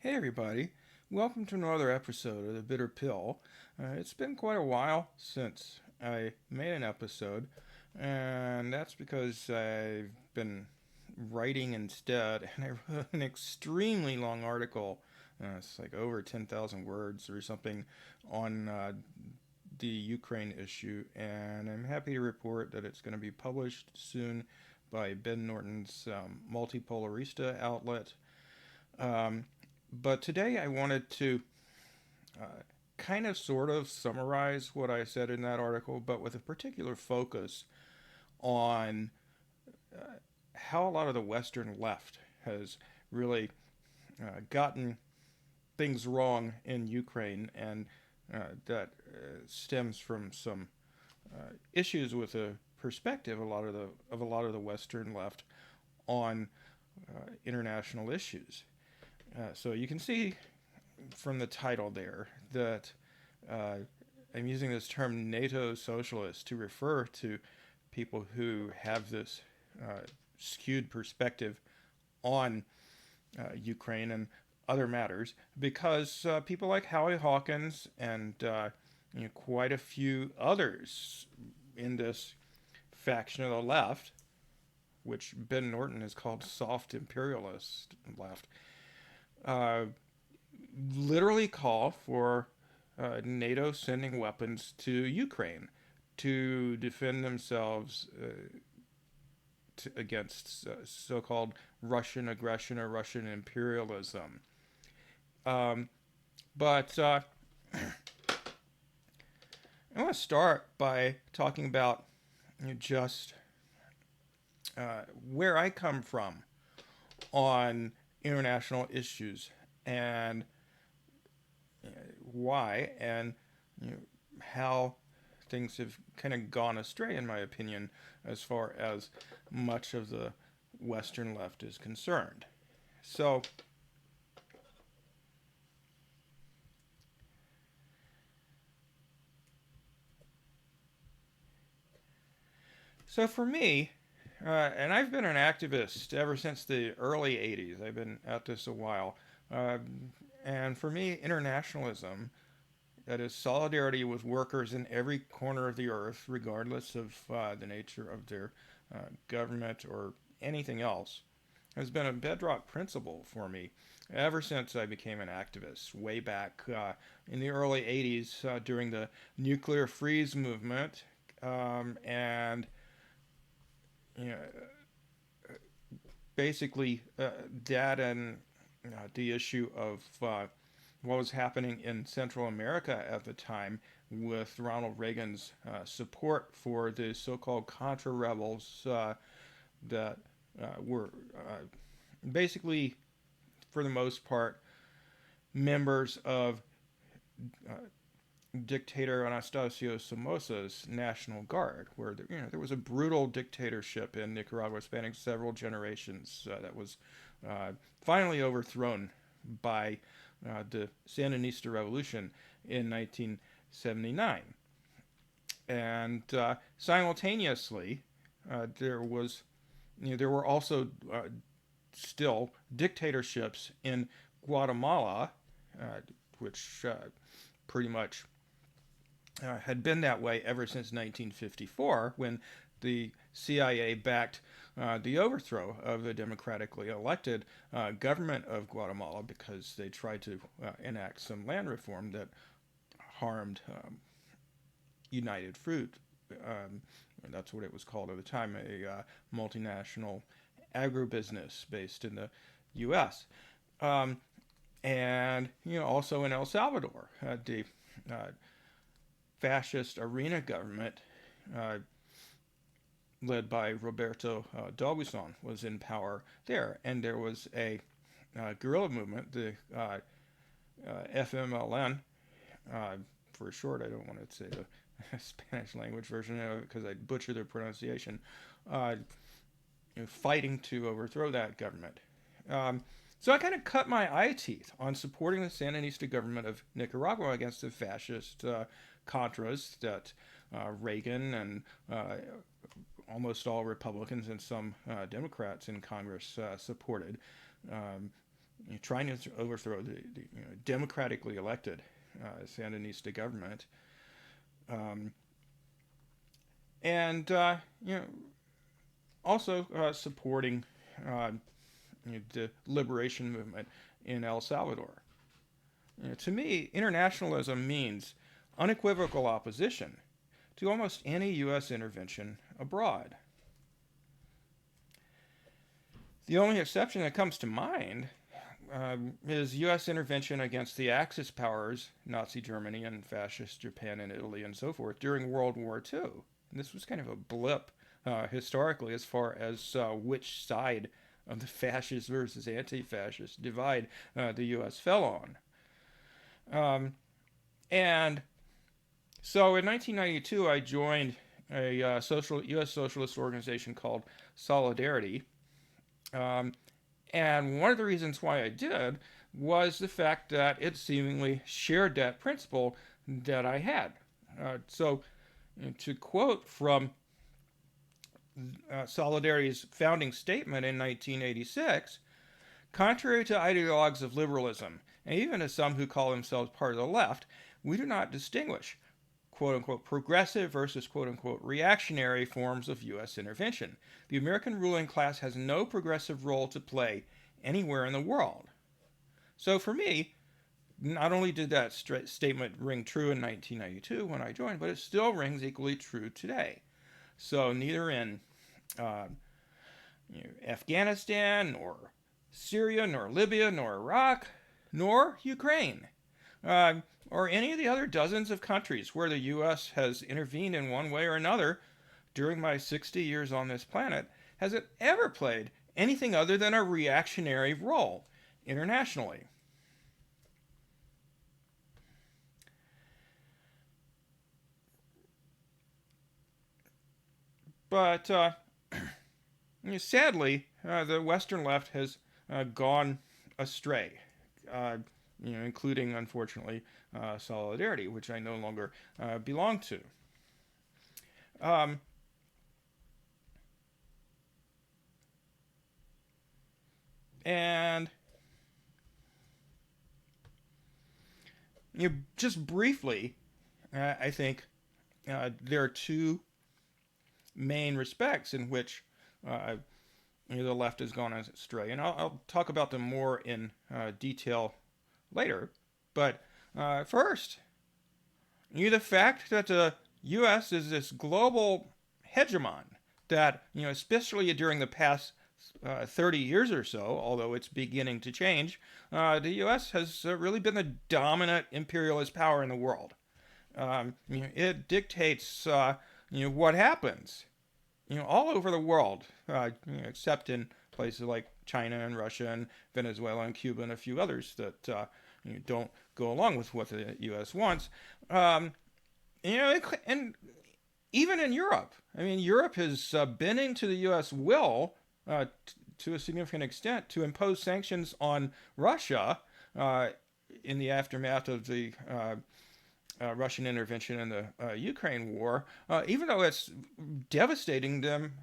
Hey everybody, welcome to another episode of The Bitter Pill. It's been quite a while since I made an episode, and that's because I've been writing instead, and I wrote an extremely long article. It's like over 10,000 words or something on the Ukraine issue, and I'm happy to report that it's going to be published soon by Ben Norton's Multipolarista outlet. Um, but today I wanted to uh, kind of sort of summarize what I said in that article, but with a particular focus on how a lot of the Western left has really gotten things wrong in Ukraine, and that stems from some issues with a perspective a lot of the Western left on international issues. So you can see from the title there that uh, I'm using this term NATO Socialists to refer to people who have this skewed perspective on Ukraine and other matters, because people like Howie Hawkins and quite a few others in this faction of the left, which Ben Norton has called soft imperialist left, uh, literally call for NATO sending weapons to Ukraine to defend themselves against so-called Russian aggression or Russian imperialism. Um, but I want to start by talking about just where I come from on international issues and why and you know, how things have kind of gone astray, in my opinion, as far as much of the Western left is concerned. So, so for me, and I've been an activist ever since the early '80s. I've been at this a while, uh, and for me, internationalism, that is solidarity with workers in every corner of the earth, regardless of the nature of their government or anything else, has been a bedrock principle for me ever since I became an activist way back in the early 80s during the nuclear freeze movement. And you know, basically, that and the issue of what was happening in Central America at the time with Ronald Reagan's support for the so called Contra rebels that were basically, for the most part, members of uh, dictator Anastasio Somoza's National Guard, where there was a brutal dictatorship in Nicaragua spanning several generations that was finally overthrown by the Sandinista Revolution in 1979. And simultaneously, there were also still dictatorships in Guatemala, uh, which pretty much had been that way ever since 1954, when the CIA backed the overthrow of the democratically elected government of Guatemala because they tried to enact some land reform that harmed United Fruit. Um, that's what it was called at the time, a multinational agribusiness based in the U.S. Um, and also in El Salvador, the uh, fascist arena government uh, led by Roberto D'Aubuisson was in power there, and there was a guerrilla movement, the FMLN, uh, for short. I don't want to say the Spanish language version of it because I butcher their pronunciation. Uh, Fighting to overthrow that government. Um, so I kind of cut my eye teeth on supporting the Sandinista government of Nicaragua against the fascist Contras that Reagan and almost all Republicans and some Democrats in Congress supported. Um, trying to overthrow the democratically elected Sandinista government, and also supporting the liberation movement in El Salvador. To me, internationalism means unequivocal opposition to almost any U.S. intervention abroad. The only exception that comes to mind is U.S. intervention against the Axis powers, Nazi Germany and fascist Japan and Italy and so forth, during World War II. And this was kind of a blip historically as far as which side of the fascist versus anti-fascist divide the U.S. fell on. And so in 1992, I joined a U.S. socialist organization called Solidarity. And one of the reasons why I did was the fact that it seemingly shared that principle that I had. So to quote from Solidarity's founding statement in 1986, contrary to ideologues of liberalism, and even to some who call themselves part of the left, we do not distinguish quote-unquote progressive versus quote-unquote reactionary forms of U.S. intervention. The American ruling class has no progressive role to play anywhere in the world. So for me, not only did that statement ring true in 1992 when I joined, but it still rings equally true today. So neither in Afghanistan, nor Syria, nor Libya, nor Iraq, nor Ukraine, or any of the other dozens of countries where the U.S. has intervened in one way or another during my 60 years on this planet, has it ever played anything other than a reactionary role internationally. But sadly, the Western left has gone astray, including, unfortunately, Solidarity, which I no longer belong to. And just briefly, I think there are two main respects in which the left has gone astray, and I'll talk about them more in detail later. But first, the fact that the U.S. is this global hegemon that, especially during the past 30 years or so, although it's beginning to change, the U.S. has really been the dominant imperialist power in the world. It dictates, what happens, all over the world, except in places like China and Russia and Venezuela and Cuba and a few others that don't go along with what the U.S. wants. And even in Europe, Europe has bending to the U.S. will to a significant extent to impose sanctions on Russia in the aftermath of the Russian intervention in the Ukraine war, even though it's devastating them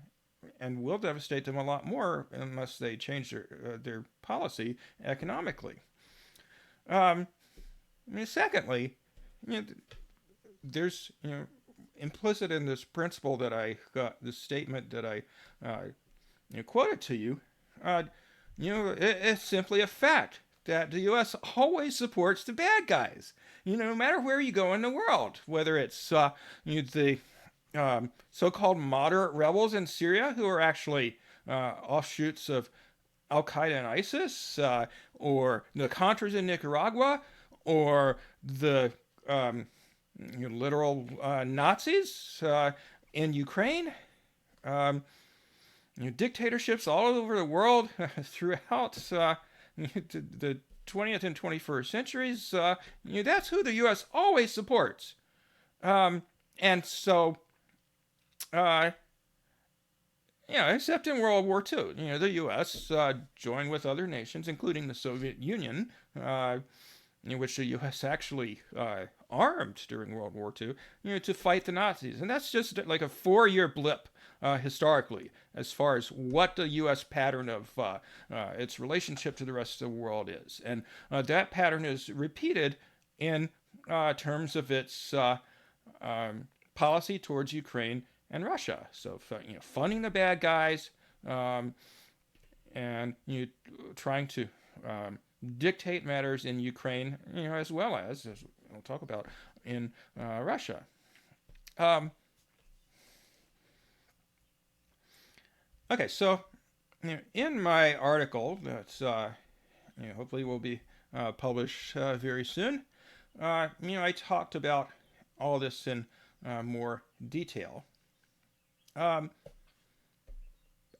and will devastate them a lot more unless they change their policy economically. Secondly, there's implicit in this principle that I got, this statement that I quoted to you, it's simply a fact that the U.S. always supports the bad guys, no matter where you go in the world, whether it's the so-called moderate rebels in Syria who are actually offshoots of Al-Qaeda and ISIS, or the Contras in Nicaragua, or the literal Nazis in Ukraine, dictatorships all over the world throughout the 20th and 21st centuries. That's who the U.S. always supports. And so, except in World War II, the U.S. Joined with other nations, including the Soviet Union, in which the U.S. actually armed during World War II, to fight the Nazis. And that's just like a 4-year blip historically, as far as what the U.S. pattern of its relationship to the rest of the world is. And that pattern is repeated in terms of its policy towards Ukraine and Russia. So, funding the bad guys, and trying to dictate matters in Ukraine, as well as we'll talk about, in Russia. Okay, so in my article that's hopefully will be published very soon, I talked about all this in more detail. And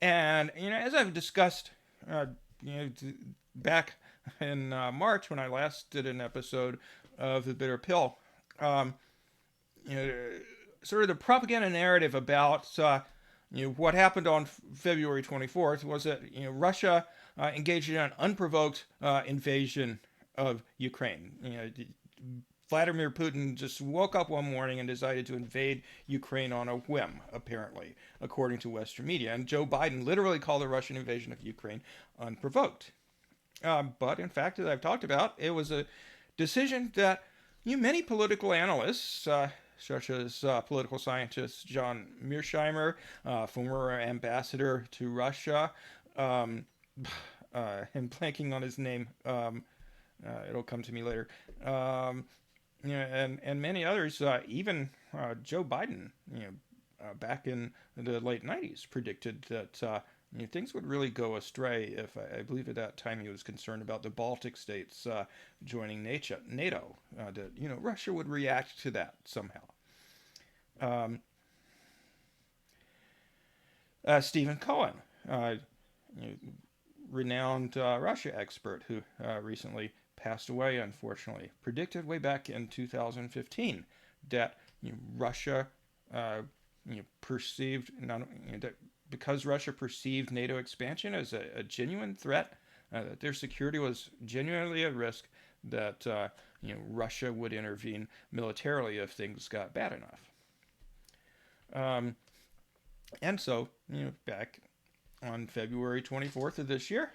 as I've discussed, back in March when I last did an episode of The Bitter Pill, sort of the propaganda narrative about what happened on February 24th was that Russia engaged in an unprovoked invasion of Ukraine. Vladimir Putin just woke up one morning and decided to invade Ukraine on a whim, apparently, according to Western media. And Joe Biden literally called the Russian invasion of Ukraine unprovoked. But in fact, as I've talked about, it was a decision that many political analysts, such as political scientist John Mearsheimer, former ambassador to Russia, I'm blanking on his name, it'll come to me later, and many others, even Joe Biden, back in the late 90s, predicted that things would really go astray if, I believe at that time he was concerned about the Baltic states joining NATO, that Russia would react to that somehow. Stephen Cohen, renowned Russia expert who recently passed away, unfortunately, predicted way back in 2015 that Russia perceived that because Russia perceived NATO expansion as a genuine threat, that their security was genuinely at risk, that Russia would intervene militarily if things got bad enough. And so, back on February 24th of this year,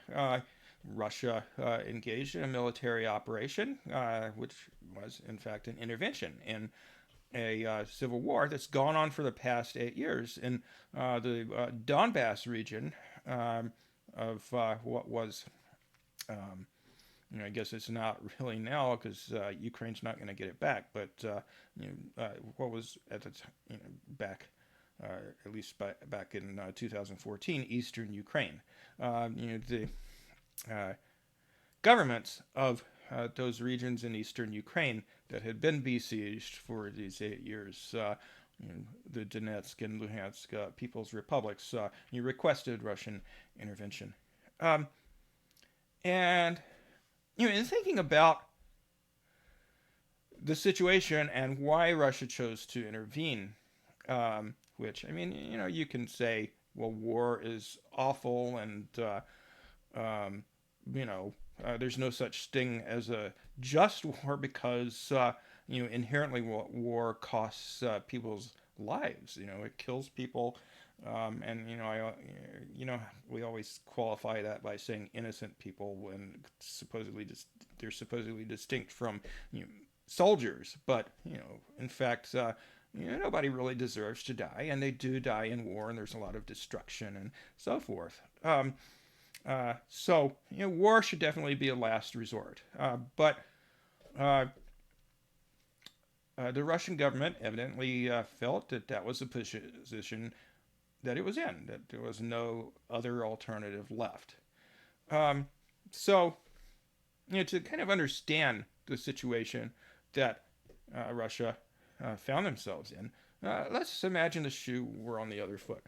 Russia engaged in a military operation, which was, in fact, an intervention in a civil war that's gone on for the past 8 years in the Donbass region of what was, I guess it's not really now because Ukraine's not going to get it back, but what was at the back, at least back in 2014, Eastern Ukraine. The governments of those regions in Eastern Ukraine that had been besieged for these 8 years, the Donetsk and Luhansk People's Republics, requested Russian intervention. And in thinking about the situation and why Russia chose to intervene, which, you can say, well, war is awful and, there's no such thing as a just war because, inherently war costs people's lives. It kills people. And, we always qualify that by saying innocent people when they're supposedly distinct from soldiers. But, in fact, nobody really deserves to die, and they do die in war, and there's a lot of destruction and so forth. So, war should definitely be a last resort. But the Russian government evidently felt that was a position that it was in, that there was no other alternative left. So, to kind of understand the situation that Russia found themselves in, let's imagine the shoe were on the other foot.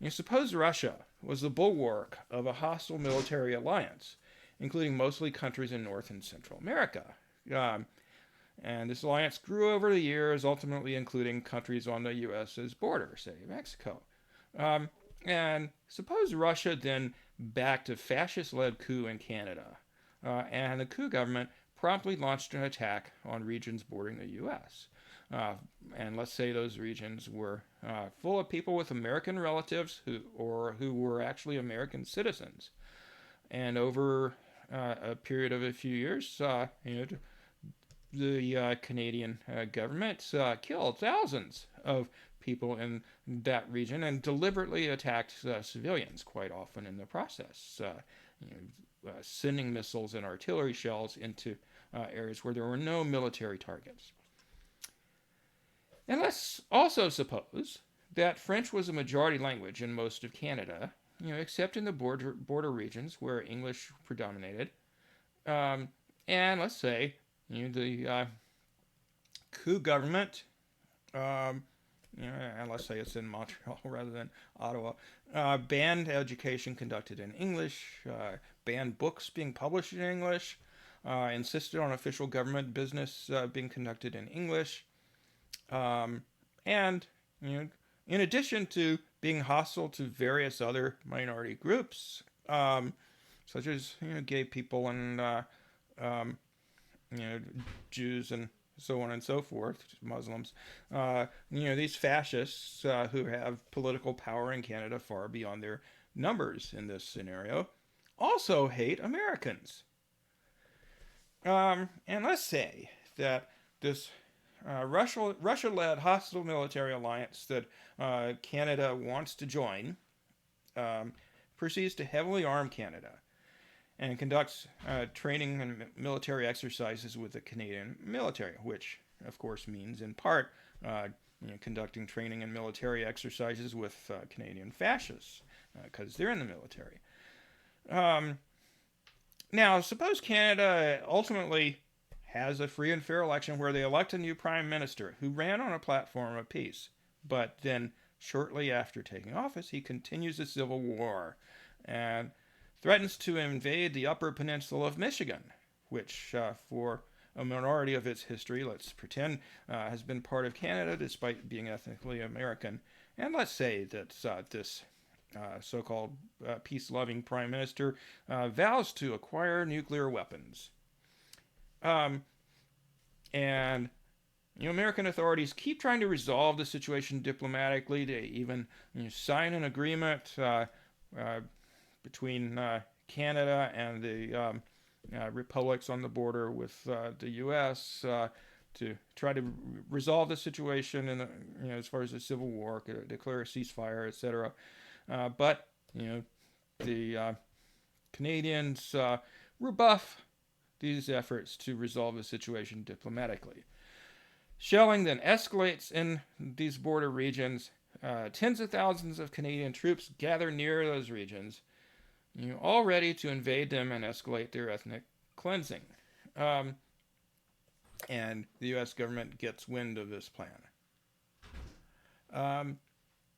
Suppose Russia was the bulwark of a hostile military alliance, including mostly countries in North and Central America. And this alliance grew over the years, ultimately including countries on the U.S.'s border, say Mexico. And suppose Russia then backed a fascist-led coup in Canada, and the coup government promptly launched an attack on regions bordering the U.S. and let's say those regions were full of people with American relatives who were actually American citizens. And over a period of a few years, the Canadian government killed thousands of people in that region and deliberately attacked civilians, quite often in the process, sending missiles and artillery shells into areas where there were no military targets. And let's also suppose that French was a majority language in most of Canada, except in the border regions where English predominated. And let's say the coup government, and let's say it's in Montreal rather than Ottawa, banned education conducted in English, banned books being published in English, insisted on official government business being conducted in English, and in addition to being hostile to various other minority groups, such as gay people and Jews and so on and so forth, Muslims, these fascists who have political power in Canada far beyond their numbers in this scenario, also hate Americans. And let's say that this Russia-led hostile military alliance that Canada wants to join proceeds to heavily arm Canada and conducts training and military exercises with the Canadian military, which, of course, means in part conducting training and military exercises with Canadian fascists, because they're in the military. Now, suppose Canada ultimately has a free and fair election where they elect a new prime minister who ran on a platform of peace, but then shortly after taking office, he continues a civil war and threatens to invade the Upper Peninsula of Michigan, which for a minority of its history, let's pretend, has been part of Canada despite being ethnically American. And let's say that this so-called peace-loving prime minister vows to acquire nuclear weapons. And American authorities keep trying to resolve the situation diplomatically. They even sign an agreement between Canada and the republics on the border with the U.S. To try to resolve the situation in as far as the Civil War, declare a ceasefire, etc. But the Canadians rebuff these efforts to resolve the situation diplomatically. Shelling then escalates in these border regions. Tens of thousands of Canadian troops gather near those regions, all ready to invade them and escalate their ethnic cleansing. And the U.S. government gets wind of this plan.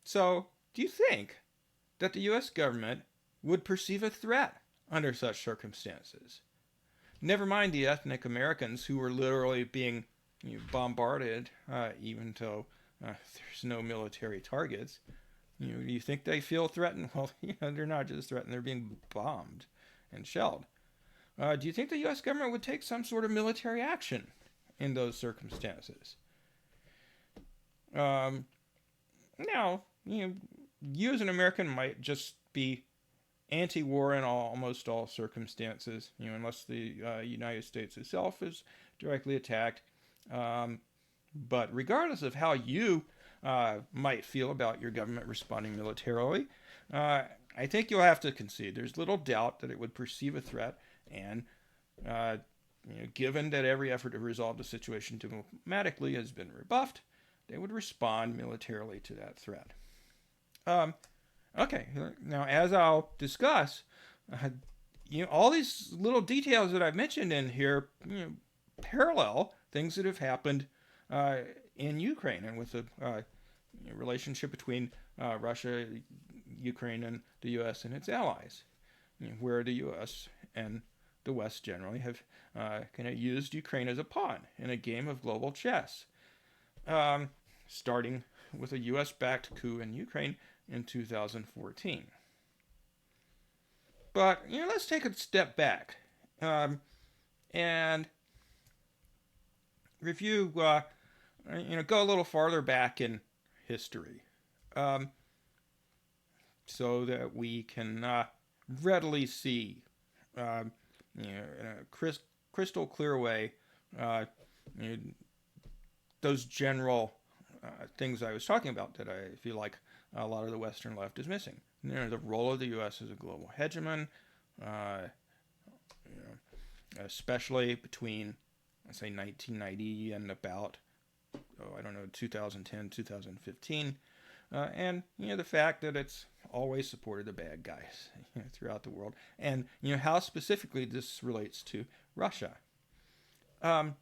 So, do you think that the U.S. government would perceive a threat under such circumstances? Never mind the ethnic Americans who were literally being bombarded, even though there's no military targets. Do you think they feel threatened? Well, they're not just threatened, they're being bombed and shelled. Do you think the U.S. government would take some sort of military action in those circumstances? Now, you as an American might just be anti-war in almost all circumstances, unless the United States itself is directly attacked. But regardless of how you might feel about your government responding militarily, I think you'll have to concede there's little doubt that it would perceive a threat, and given that every effort to resolve the situation diplomatically has been rebuffed, they would respond militarily to that threat. Okay, now as I'll discuss, all these little details that I've mentioned in here parallel things that have happened in Ukraine and with the relationship between Russia, Ukraine, and the U.S. and its allies, where the U.S. and the West generally have kind of used Ukraine as a pawn in a game of global chess, starting with a U.S.-backed coup in Ukraine in 2014. But, let's take a step back and review go a little farther back in history, um, so that we can readily see, in a crystal clear way, uh, you know, those general things I was talking about that I feel like a lot of the Western left is missing. The role of the U.S. as a global hegemon, uh, especially between, let's say, 1990 and about, 2010, 2015. And the fact that it's always supported the bad guys throughout the world, and how specifically this relates to Russia. Um,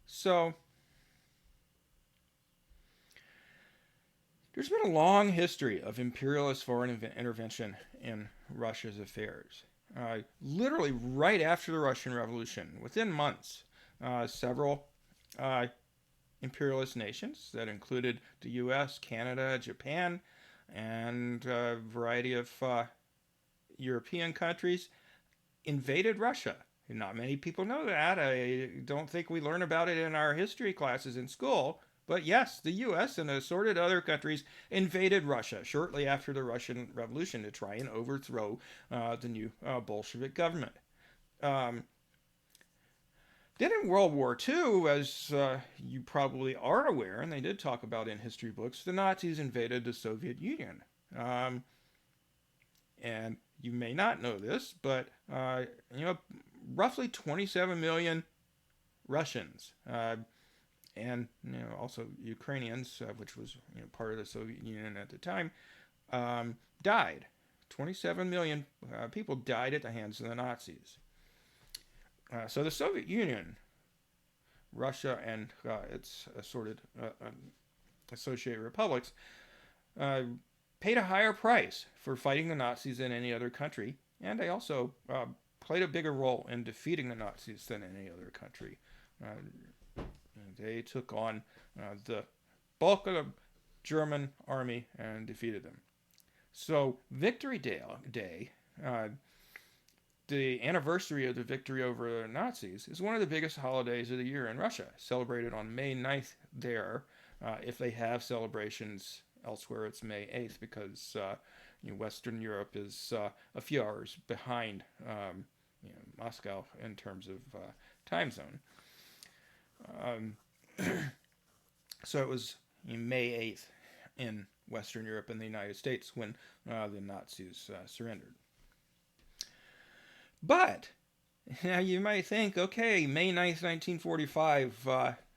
so there's been a long history of imperialist foreign intervention in Russia's affairs. Literally right after the Russian Revolution, within months, several uh, imperialist nations that included the U.S., Canada, Japan, and a variety of European countries invaded Russia. Not many people know that. I don't think we learn about it in our history classes in school. But yes, the U.S. and assorted other countries invaded Russia shortly after the Russian Revolution to try and overthrow the new Bolshevik government. Um, then in World War II, as you probably are aware, and they did talk about in history books, the Nazis invaded the Soviet Union. Um, and you may not know this, but roughly 27 million Russians and also Ukrainians, which was part of the Soviet Union at the time, died. 27 million people died at the hands of the Nazis. So the Soviet Union, Russia, and its assorted associated republics paid a higher price for fighting the Nazis than any other country, and they also played a bigger role in defeating the Nazis than any other country. They took on the bulk of the German army and defeated them. So Victory Day, the anniversary of the victory over the Nazis, is one of the biggest holidays of the year in Russia, celebrated on May 9th there. If they have celebrations elsewhere, it's May 8th because Western Europe is a few hours behind Moscow in terms of time zone. So it was May 8th in Western Europe and the United States when the Nazis surrendered. But now you might think, okay, May 9th, 1945,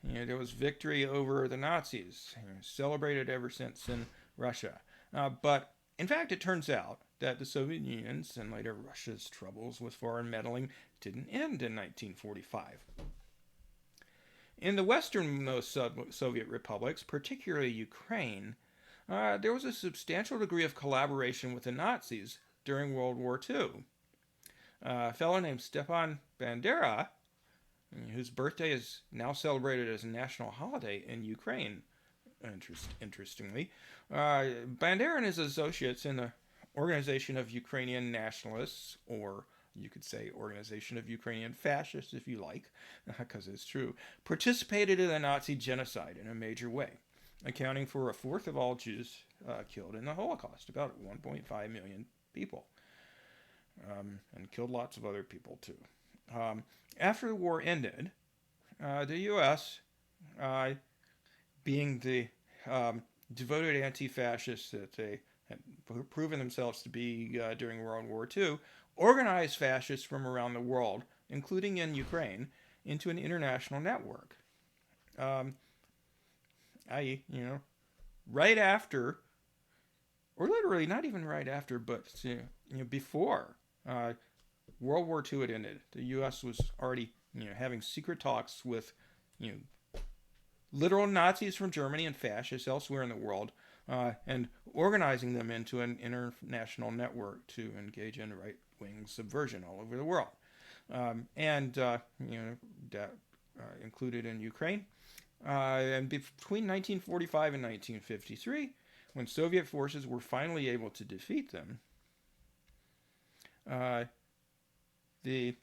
there was victory over the Nazis, celebrated ever since in Russia. But in fact, it turns out that the Soviet Union's and later Russia's troubles with foreign meddling didn't end in 1945. In the westernmost Soviet republics, particularly Ukraine, there was a substantial degree of collaboration with the Nazis during World War II. A fellow named Stepan Bandera, whose birthday is now celebrated as a national holiday in Ukraine, interestingly, Bandera and his associates in the Organization of Ukrainian Nationalists, or you could say Organization of Ukrainian Fascists if you like, because it's true, participated in the Nazi genocide in a major way, accounting for a fourth of all Jews killed in the Holocaust, about 1.5 million people, and killed lots of other people too. After the war ended, the U.S., being the devoted anti-fascists that they had proven themselves to be during World War II, organized fascists from around the world, including in Ukraine, into an international network. Right after, or literally not even right after, but before World War II had ended, the U.S. was already having secret talks with literal Nazis from Germany and fascists elsewhere in the world, and organizing them into an international network to engage in right-wing subversion all over the world. That included in Ukraine. And between 1945 and 1953, when Soviet forces were finally able to defeat them, the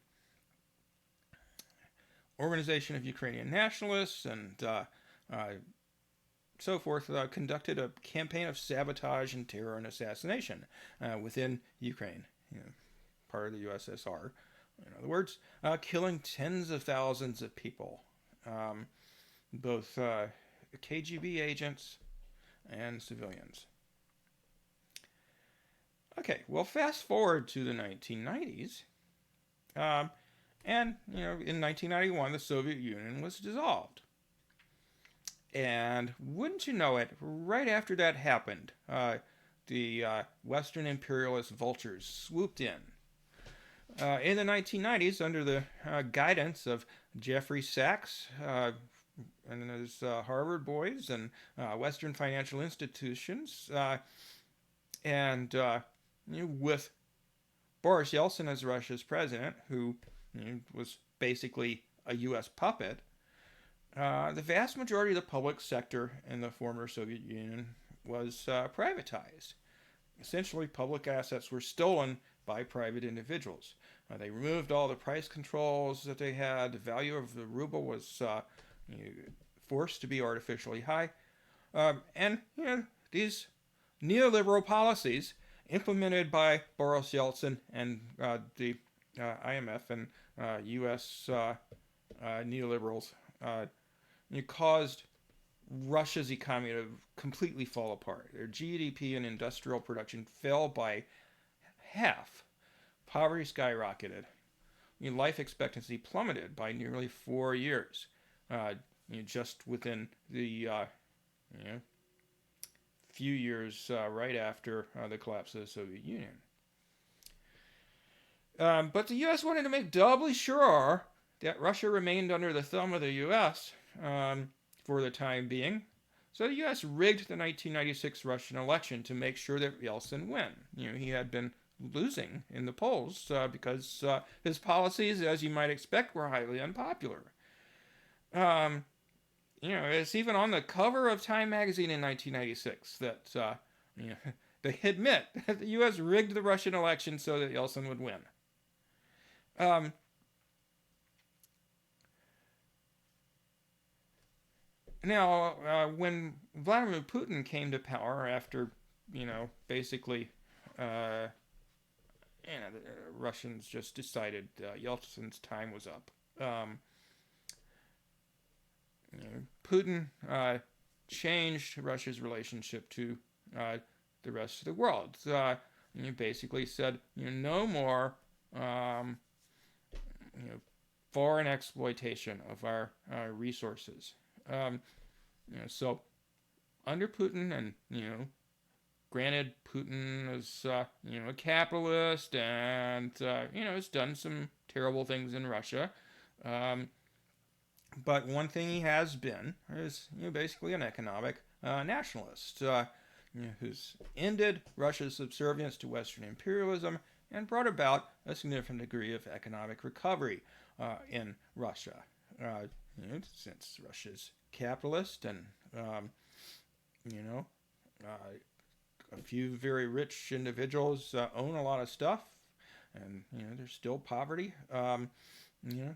Organization of Ukrainian Nationalists and so forth, conducted a campaign of sabotage and terror and assassination within Ukraine, part of the USSR. In other words, killing tens of thousands of people, both KGB agents and civilians. Okay, well, fast forward to the 1990s, and in 1991, the Soviet Union was dissolved. And wouldn't you know it, right after that happened, the Western imperialist vultures swooped in. In the 1990s, under the guidance of Jeffrey Sachs and his Harvard boys and Western financial institutions, and with Boris Yeltsin as Russia's president, who was basically a U.S. puppet, the vast majority of the public sector in the former Soviet Union was privatized. Essentially, public assets were stolen by private individuals. They removed all the price controls that they had. The value of the ruble was forced to be artificially high. And these neoliberal policies implemented by Boris Yeltsin and the IMF and U.S. Neoliberals caused Russia's economy to completely fall apart. Their GDP and industrial production fell by half. Poverty skyrocketed. Life expectancy plummeted by nearly 4 years, just within the few years right after the collapse of the Soviet Union. But the U.S. wanted to make doubly sure that Russia remained under the thumb of the U.S. For the time being. So the U.S. rigged the 1996 Russian election to make sure that Yeltsin win. He had been losing in the polls because his policies, as you might expect, were highly unpopular. It's even on the cover of Time magazine in 1996 that they admit that the U.S. rigged the Russian election so that Yeltsin would win. Now, when Vladimir Putin came to power after, basically, the Russians just decided Yeltsin's time was up. Putin changed Russia's relationship to the rest of the world. Basically said, no more, foreign exploitation of our resources. So under Putin, and granted Putin is a capitalist and has done some terrible things in Russia, but one thing he has been is basically an economic nationalist who's ended Russia's subservience to Western imperialism and brought about a significant degree of economic recovery in Russia. Since Russia's capitalist and, a few very rich individuals own a lot of stuff and, there's still poverty.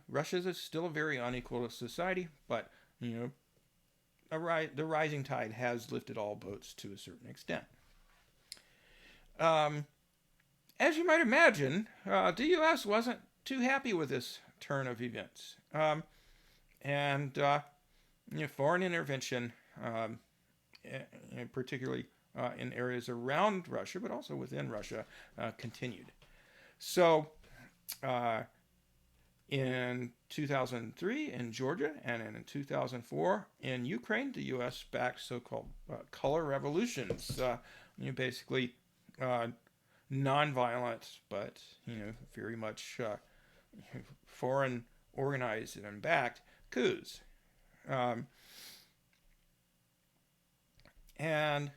Russia is still a very unequal society, but, the rising tide has lifted all boats to a certain extent. As you might imagine, the U.S. wasn't too happy with this turn of events. And foreign intervention, particularly in areas around Russia, but also within Russia, continued. So in 2003 in Georgia and in 2004 in Ukraine, the U.S. backed so-called color revolutions, basically nonviolent, but very much foreign organized and backed coups. And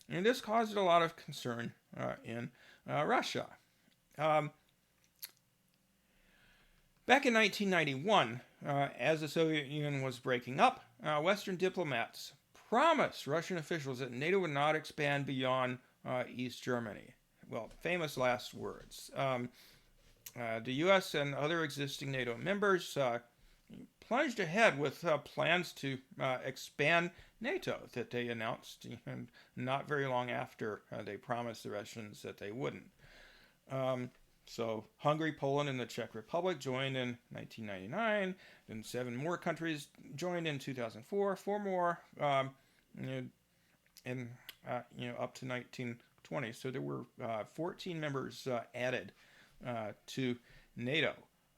this caused a lot of concern in Russia. Back in 1991, as the Soviet Union was breaking up, Western diplomats promised Russian officials that NATO would not expand beyond East Germany. Well, famous last words. the U.S. and other existing NATO members plunged ahead with plans to expand NATO that they announced not very long after they promised the Russians that they wouldn't. So Hungary, Poland, and the Czech Republic joined in 1999. Then 7 more countries joined in 2004. 4 more in up to 1920. So there were 14 members added to NATO.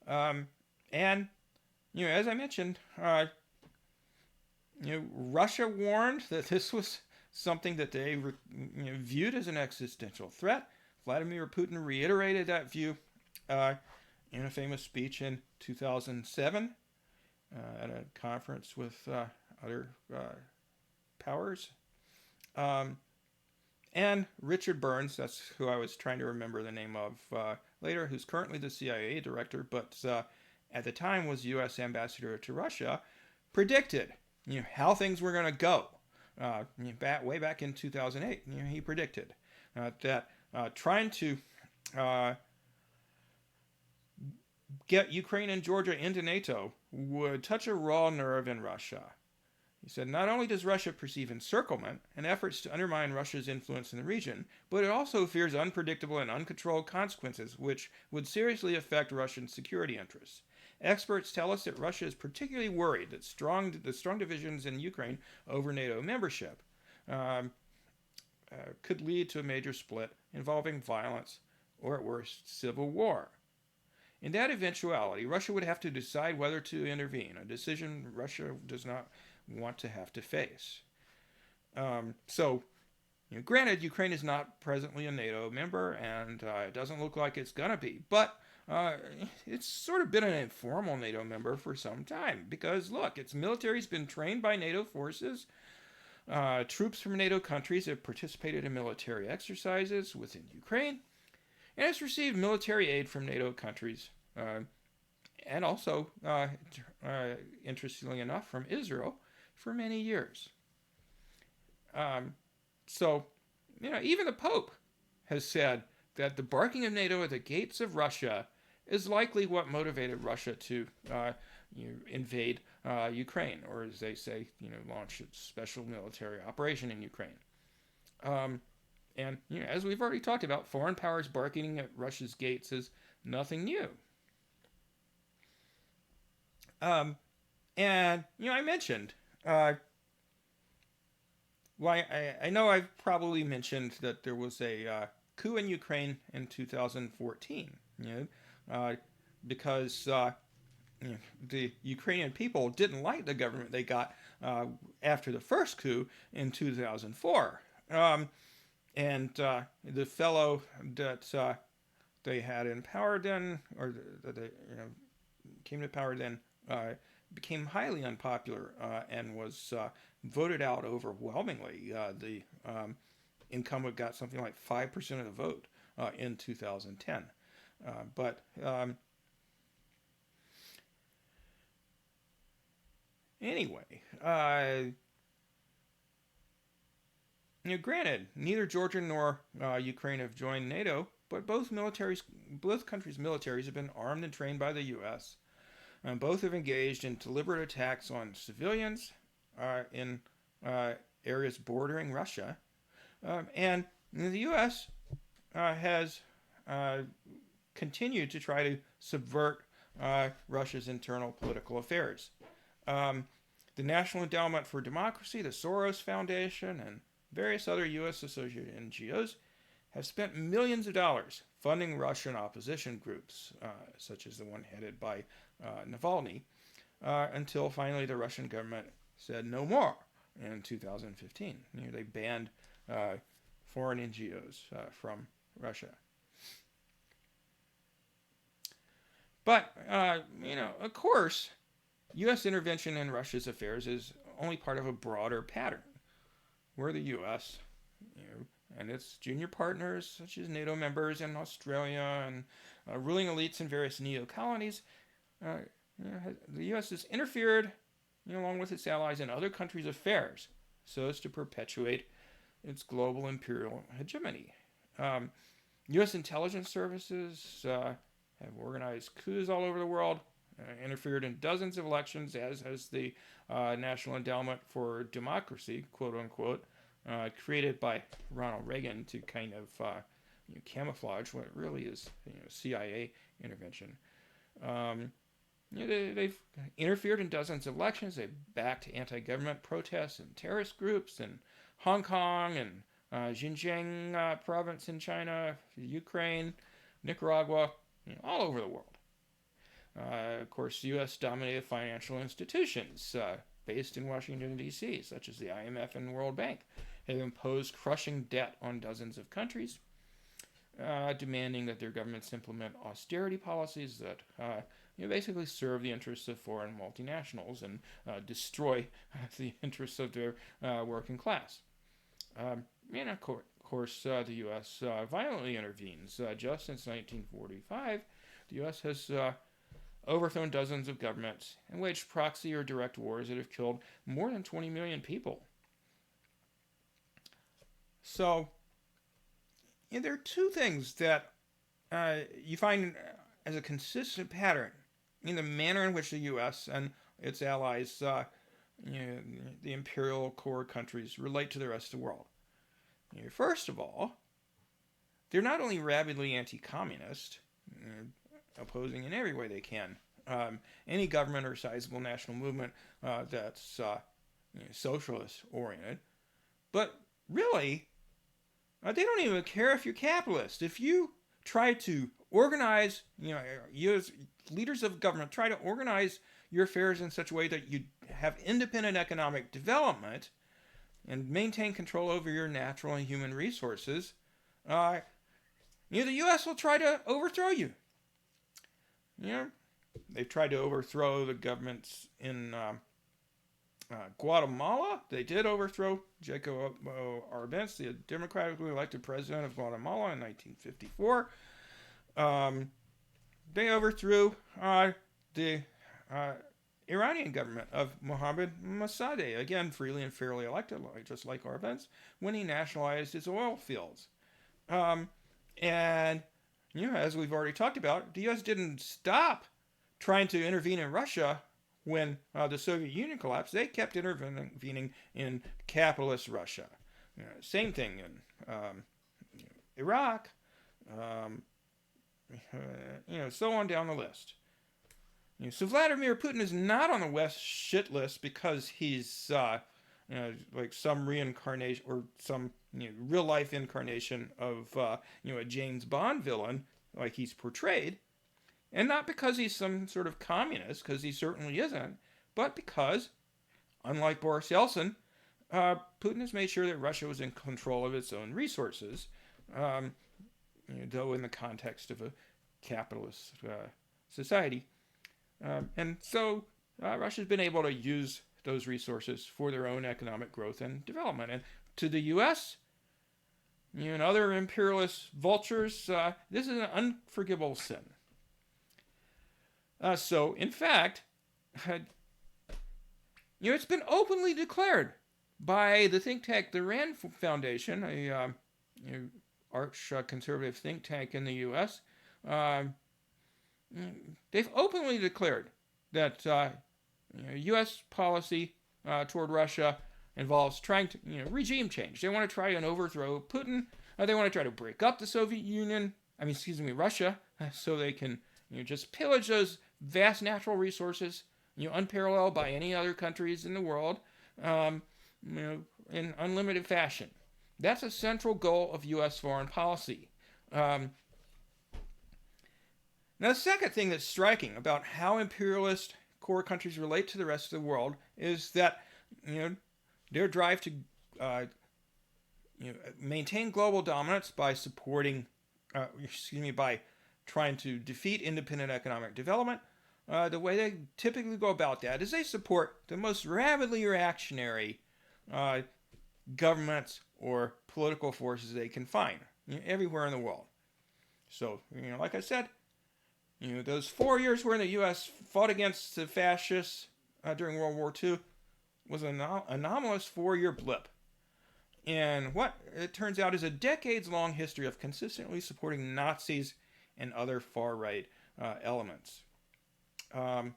And as I mentioned, Russia warned that this was something that they viewed as an existential threat. Vladimir Putin reiterated that view in a famous speech in 2007 at a conference with other powers. And Richard Burns, that's who I was trying to remember the name of later, who's currently the CIA director, but at the time was U.S. ambassador to Russia, predicted how things were going to go. Way back in 2008, he predicted that trying to get Ukraine and Georgia into NATO would touch a raw nerve in Russia. He said, not only does Russia perceive encirclement and efforts to undermine Russia's influence in the region, but it also fears unpredictable and uncontrolled consequences which would seriously affect Russian security interests. Experts tell us that Russia is particularly worried that the strong divisions in Ukraine over NATO membership could lead to a major split involving violence or, at worst, civil war. In that eventuality, Russia would have to decide whether to intervene, a decision Russia does not want to have to face. Granted, Ukraine is not presently a NATO member, and it doesn't look like it's going to be, but it's sort of been an informal NATO member for some time, because, look, its military's been trained by NATO forces. Troops from NATO countries have participated in military exercises within Ukraine, and it's received military aid from NATO countries, and also, interestingly enough, from Israel for many years. Even the Pope has said that the barking of NATO at the gates of Russia is likely what motivated Russia to invade Ukraine, or as they say, launch its special military operation in Ukraine. And as we've already talked about, foreign powers barking at Russia's gates is nothing new. I mentioned, I know I've probably mentioned that there was a coup in Ukraine in 2014, because the Ukrainian people didn't like the government they got after the first coup in 2004. And the fellow that they had in power then, or that they came to power then, became highly unpopular and was voted out overwhelmingly. The incumbent got something like 5% of the vote in 2010. Anyway, granted, neither Georgia nor Ukraine have joined NATO, but both countries' militaries have been armed and trained by the U.S. And both have engaged in deliberate attacks on civilians in areas bordering Russia. And the U.S. has continued to try to subvert Russia's internal political affairs. The National Endowment for Democracy, the Soros Foundation, and various other U.S.-associated NGOs have spent millions of dollars funding Russian opposition groups, such as the one headed by Navalny, until finally the Russian government said no more in 2015. They banned foreign NGOs from Russia. But, of course, U.S. intervention in Russia's affairs is only part of a broader pattern, where the U.S., and its junior partners, such as NATO members in Australia and ruling elites in various neo-colonies, the U.S. has interfered, along with its allies, in other countries' affairs, so as to perpetuate its global imperial hegemony. U.S. intelligence services have organized coups all over the world, interfered in dozens of elections, as has the National Endowment for Democracy, quote unquote, created by Ronald Reagan to kind of camouflage what really is CIA intervention. They've interfered in dozens of elections. They've backed anti-government protests and terrorist groups in Hong Kong and Xinjiang province in China, Ukraine, Nicaragua, all over the world. Of course, U.S.-dominated financial institutions based in Washington, D.C., such as the IMF and World Bank, have imposed crushing debt on dozens of countries, demanding that their governments implement austerity policies that basically serve the interests of foreign multinationals and destroy the interests of their working class. And of course, the U.S. Violently intervenes. Just since 1945, the U.S. has overthrown dozens of governments and waged proxy or direct wars that have killed more than 20 million people. So, there are two things that you find as a consistent pattern in the manner in which the U.S. and its allies, the imperial core countries, relate to the rest of the world. First of all, they're not only rabidly anti-communist, opposing in every way they can any government or sizable national movement that's socialist-oriented, but really, they don't even care if you're capitalist. If you try to organize, you as leaders of government try to organize your affairs in such a way that you have independent economic development and maintain control over your natural and human resources, the U.S. will try to overthrow you. They've tried to overthrow the governments in Guatemala. They did overthrow Jacobo Arbenz, the democratically elected president of Guatemala in 1954. They overthrew the Iranian government of Mohammad Mossadegh, again freely and fairly elected, just like Arbenz, when he nationalized his oil fields. And as we've already talked about, the U.S. didn't stop trying to intervene in Russia when the Soviet Union collapsed. They kept intervening in capitalist Russia. Same thing in Iraq, so on down the list. So Vladimir Putin is not on the West shit list because he's like some reincarnation or some real life incarnation of a James Bond villain like he's portrayed, and not because he's some sort of communist, because he certainly isn't, but because, unlike Boris Yeltsin, Putin has made sure that Russia was in control of its own resources, though in the context of a capitalist society. And so Russia's been able to use those resources for their own economic growth and development. And to the U.S., and other imperialist vultures, this is an unforgivable sin. So, in fact, it's been openly declared by the think tank, the Rand Foundation, a arch conservative think tank in the U.S., they've openly declared that U.S. policy toward Russia involves trying to regime change. They want to try and overthrow Putin. They want to try to break up the Soviet Union. Russia, so they can just pillage those vast natural resources, unparalleled by any other countries in the world, in unlimited fashion. That's a central goal of U.S. foreign policy. Now, the second thing that's striking about how imperialist core countries relate to the rest of the world is that, their drive to, maintain global dominance by by trying to defeat independent economic development. The way they typically go about that is they support the most rabidly reactionary governments or political forces they can find everywhere in the world. So, like I said, those 4 years where the U.S. fought against the fascists during World War II was an anomalous 4-year blip. And what it turns out is a decades-long history of consistently supporting Nazis and other far-right elements. So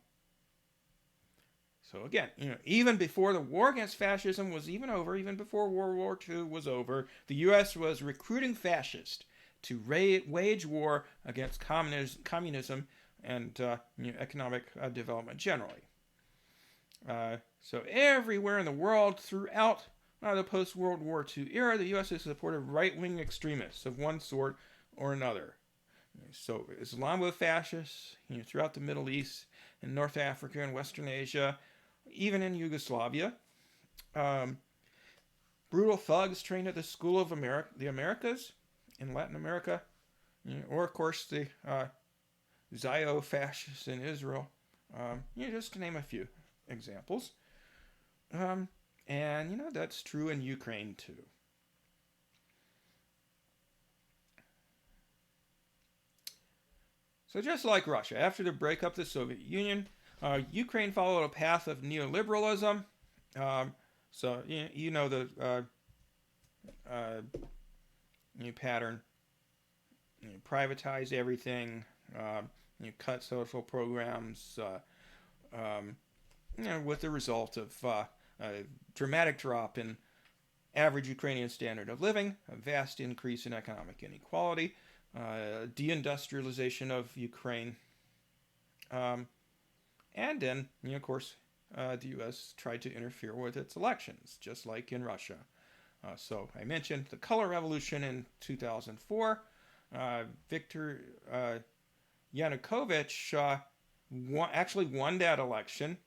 again, even before the war against fascism was even over, even before World War II was over, the U.S. was recruiting fascists to wage war against communism and economic development generally. So everywhere in the world throughout the post-World War II era, the U.S. has supported right-wing extremists of one sort or another. So Islamist fascists throughout the Middle East, in North Africa and Western Asia, even in Yugoslavia. Brutal thugs trained at the School of the Americas in Latin America, or of course the Zio fascists in Israel, just to name a few examples. And that's true in Ukraine too. So just like Russia, after the breakup of the Soviet Union, Ukraine followed a path of neoliberalism. So you know the pattern. Privatize everything. Cut social programs. With the result of a dramatic drop in average Ukrainian standard of living, a vast increase in economic inequality, deindustrialization of Ukraine, and then, of course, the U.S. tried to interfere with its elections, just like in Russia. So I mentioned the color revolution in 2004. Viktor Yanukovych actually won that election,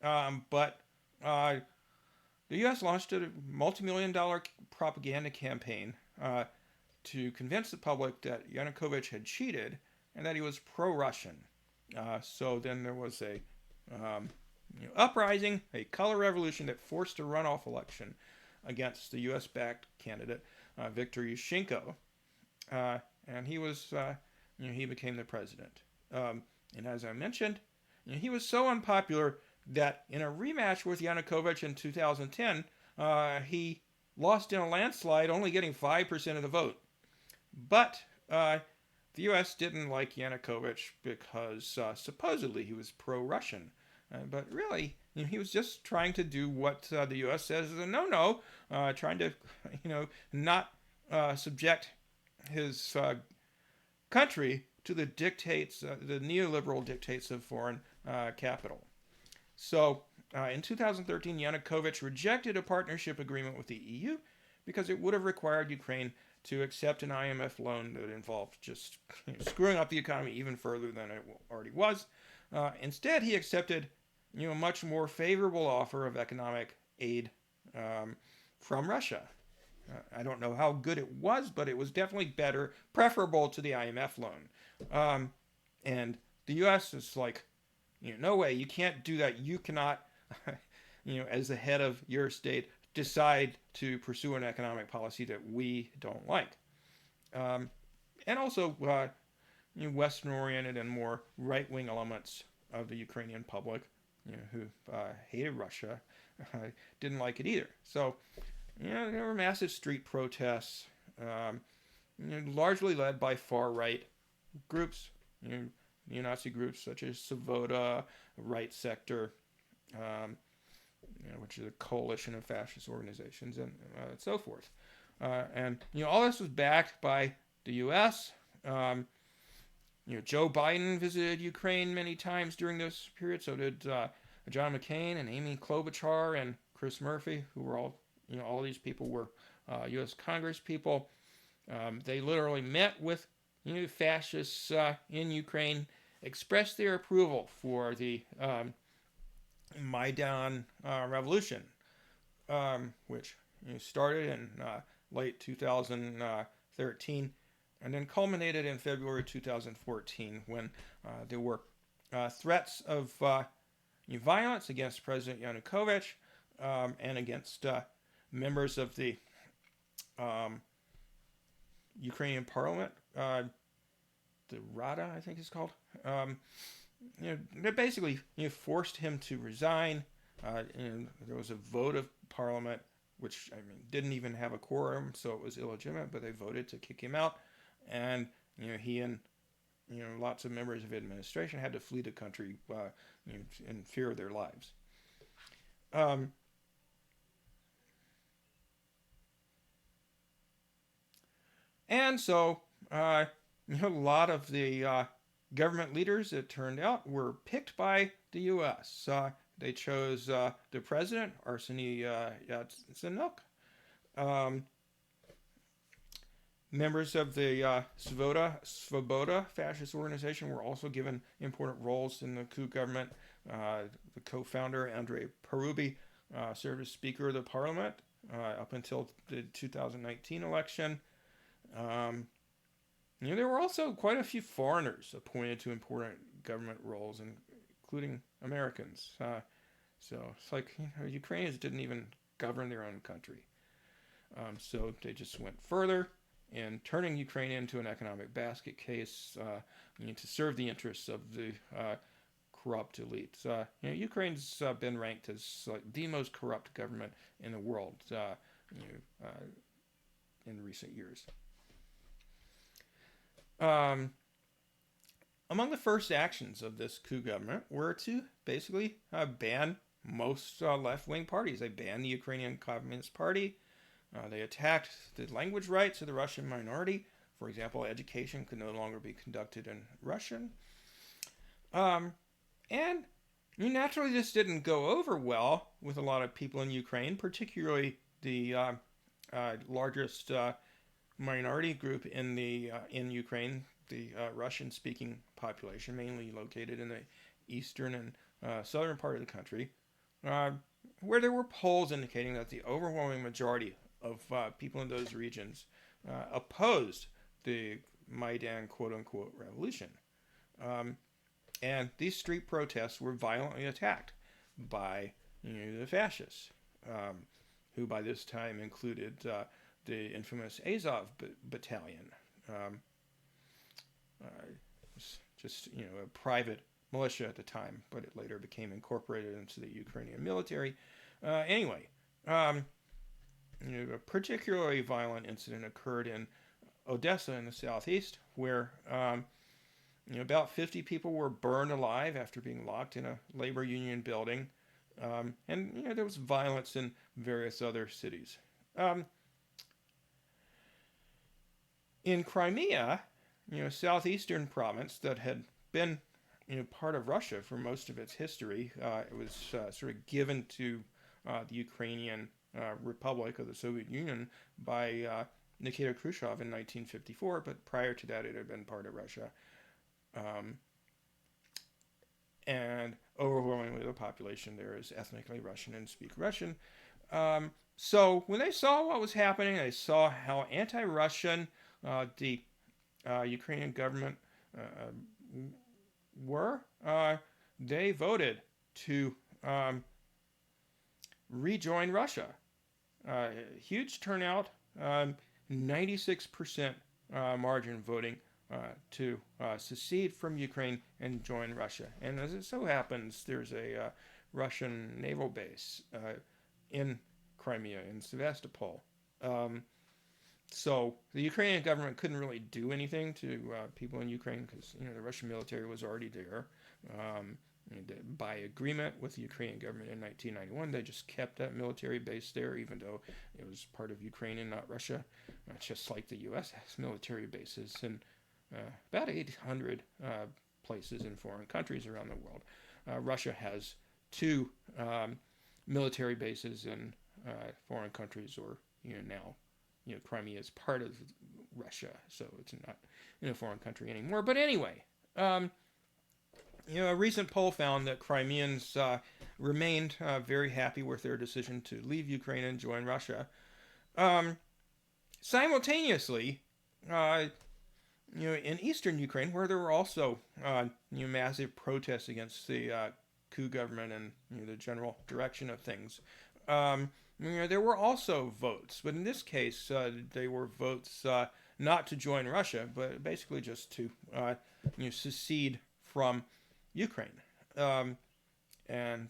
but the U.S. launched a multi-million-dollar propaganda campaign to convince the public that Yanukovych had cheated and that he was pro-Russian. So then there was a uprising, a color revolution that forced a runoff election against the U.S.-backed candidate Viktor Yushchenko, and he was he became the president. And as I mentioned, he was so unpopular that in a rematch with Yanukovych in 2010, he lost in a landslide, only getting 5% of the vote. But the U.S. didn't like Yanukovych because supposedly he was pro-Russian. But really, he was just trying to do what the U.S. says is a no-no, trying to, not subject his country to the dictates, the neoliberal dictates of foreign capital. So in 2013, Yanukovych rejected a partnership agreement with the EU because it would have required Ukraine to accept an IMF loan that involved just screwing up the economy even further than it already was. Instead, he accepted a much more favorable offer of economic aid from Russia. I don't know how good it was, but it was definitely better, preferable to the IMF loan. And the U.S. is like, no way, you can't do that. You cannot, as the head of your state, decide to pursue an economic policy that we don't like. And also, Western-oriented and more right-wing elements of the Ukrainian public, who hated Russia, didn't like it either. So, there were massive street protests, largely led by far-right groups, neo-Nazi groups such as Subvert, Right Sector, which is a coalition of fascist organizations, and so forth. And all this was backed by the U.S. Joe Biden visited Ukraine many times during this period. So did John McCain and Amy Klobuchar and Chris Murphy, who were all these people were U.S. Congress people. They literally met with fascists in Ukraine, expressed their approval for the Maidan revolution, which started in late 2013 and then culminated in February 2014 when there were threats of violence against President Yanukovych and against members of the Ukrainian parliament, the Rada, I think it's called. They basically forced him to resign. And there was a vote of parliament, which didn't even have a quorum, so it was illegitimate. But they voted to kick him out, and he and lots of members of the administration had to flee the country in fear of their lives. And so, a lot of the government leaders, it turned out, were picked by the U.S. They chose the president, Arseniy Yatsenyuk. Members of the Svoboda fascist organization were also given important roles in the coup government. The co-founder, Andrei Parubi, served as Speaker of the Parliament up until the 2019 election. There were also quite a few foreigners appointed to important government roles, including Americans. So it's like Ukrainians didn't even govern their own country. So they just went further in turning Ukraine into an economic basket case to serve the interests of the corrupt elites. Ukraine's been ranked as the most corrupt government in the world in recent years. Among the first actions of this coup government were to basically ban most left-wing parties. They banned the Ukrainian Communist Party. They attacked the language rights of the Russian minority. For example, education could no longer be conducted in Russian. And naturally, this didn't go over well with a lot of people in Ukraine, particularly the largest minority group in Ukraine, the Russian-speaking population, mainly located in the eastern and southern part of the country, where there were polls indicating that the overwhelming majority of people in those regions opposed the Maidan quote-unquote revolution. And these street protests were violently attacked by the fascists, who by this time included the infamous Azov battalion. Just a private militia at the time, but it later became incorporated into the Ukrainian military. Anyway, a particularly violent incident occurred in Odessa in the southeast, where about 50 people were burned alive after being locked in a labor union building, and there was violence in various other cities. In Crimea, southeastern province that had been part of Russia for most of its history, it was sort of given to the Ukrainian Republic of the Soviet Union by Nikita Khrushchev in 1954, but prior to that it had been part of Russia. And overwhelmingly the population there is ethnically Russian and speak Russian. So when they saw what was happening, they saw how anti-Russian the Ukrainian government were, they voted to rejoin Russia. Huge turnout, 96% margin voting to secede from Ukraine and join Russia. And as it so happens, there's a Russian naval base in Crimea, in Sevastopol. So the Ukrainian government couldn't really do anything to people in Ukraine because the Russian military was already there. By agreement with the Ukrainian government in 1991, they just kept that military base there, even though it was part of Ukraine and not Russia. Just like the U.S. has military bases in about 800 places in foreign countries around the world. Russia has 2 military bases in foreign countries, or now. Crimea is part of Russia, so it's not in a foreign country anymore. But anyway, a recent poll found that Crimeans remained very happy with their decision to leave Ukraine and join Russia. Simultaneously, in eastern Ukraine, where there were also massive protests against the coup government and the general direction of things, there were also votes, but in this case, they were votes not to join Russia, but basically just to secede from Ukraine. And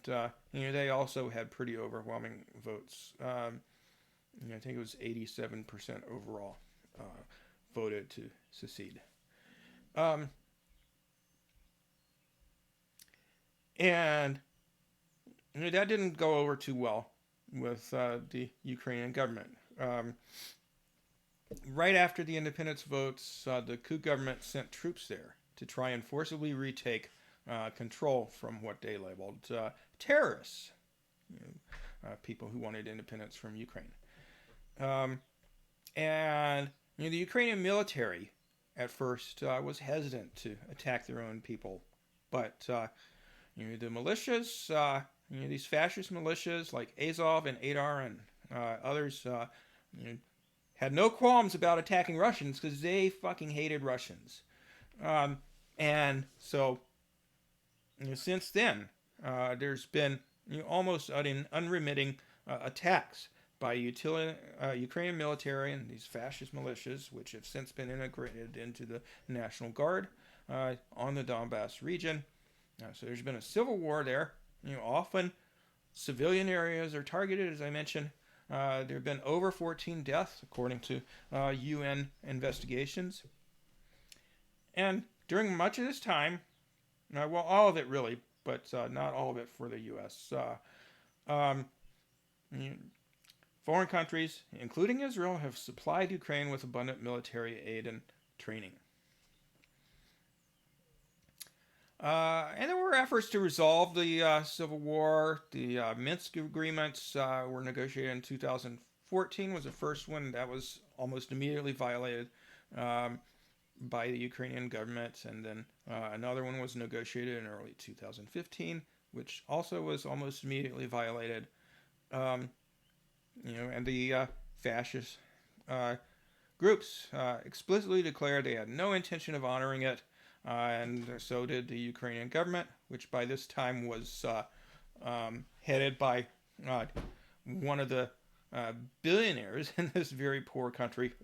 they also had pretty overwhelming votes. I think it was 87% overall voted to secede. And that didn't go over too well with the Ukrainian government. Right after the independence votes, the coup government sent troops there to try and forcibly retake control from what they labeled terrorists, people who wanted independence from Ukraine. And the Ukrainian military at first was hesitant to attack their own people, but the militias, these fascist militias like Azov and Adar and others, had no qualms about attacking Russians because they fucking hated Russians. And so, since then, there's been almost unremitting attacks by Ukrainian military and these fascist militias, which have since been integrated into the National Guard on the Donbass region. So there's been a civil war there. Often civilian areas are targeted, as I mentioned. There have been over 14 deaths, according to UN investigations. And during much of this time, well, all of it really, but not all of it for the U.S., foreign countries, including Israel, have supplied Ukraine with abundant military aid and training. And there were efforts to resolve the civil war. The Minsk agreements were negotiated in 2014, was the first one that was almost immediately violated by the Ukrainian government. And then another one was negotiated in early 2015, which also was almost immediately violated. And the fascist groups explicitly declared they had no intention of honoring it. And so did the Ukrainian government, which by this time was headed by one of the billionaires in this very poor country,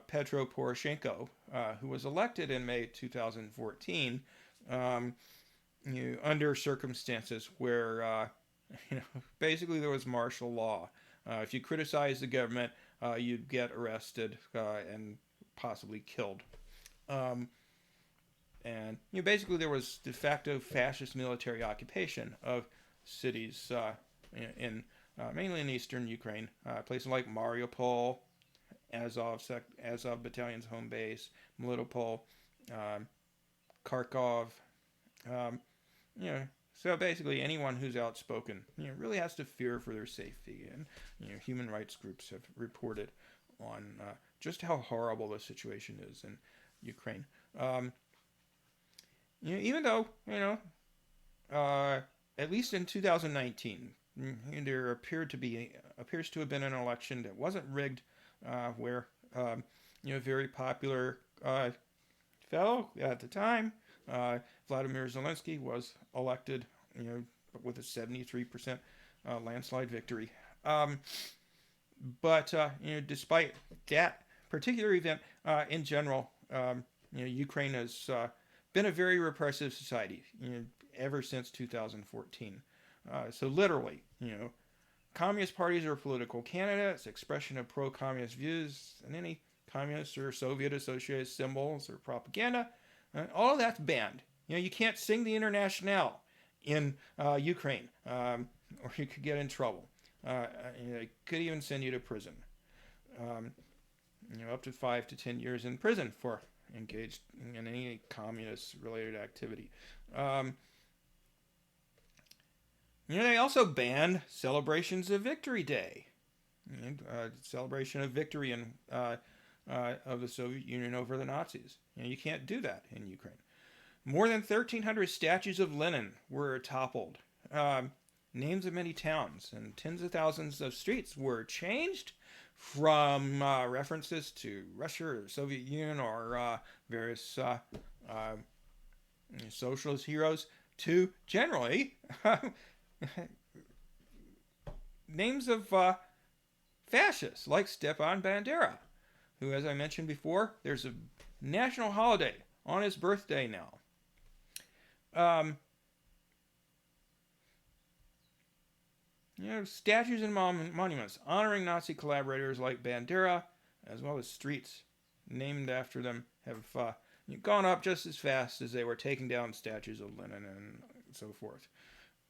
Petro Poroshenko, who was elected in May 2014 under circumstances where basically there was martial law. If you criticize the government, you'd get arrested and possibly killed. And basically there was de facto fascist military occupation of cities in mainly in eastern Ukraine, places like Mariupol, Azov Battalion's home base, Melitopol, Kharkov. So basically anyone who's outspoken really has to fear for their safety. And human rights groups have reported on just how horrible the situation is in Ukraine. Even though, at least in 2019, there appears to have been an election that wasn't rigged, where, very popular fellow at the time, Vladimir Zelensky, was elected, with a 73% landslide victory. But despite that particular event, in general, Ukraine has been a very repressive society, ever since 2014. So literally, communist parties are political candidates, expression of pro-communist views, and any communist or Soviet-associated symbols or propaganda, all of that's banned. You can't sing the Internationale in Ukraine, or you could get in trouble. They could even send you to prison. Up to 5 to 10 years in prison for engaged in any communist-related activity. They also banned celebrations of Victory Day, celebration of victory of the Soviet Union over the Nazis. You can't do that in Ukraine. More than 1,300 statues of Lenin were toppled. Names of many towns and tens of thousands of streets were changed from references to Russia or the Soviet Union or various socialist heroes to generally names of fascists like Stepan Bandera, who, as I mentioned before, there's a national holiday on his birthday now. Statues and monuments honoring Nazi collaborators like Bandera, as well as streets named after them, have gone up just as fast as they were taking down statues of Lenin and and so forth.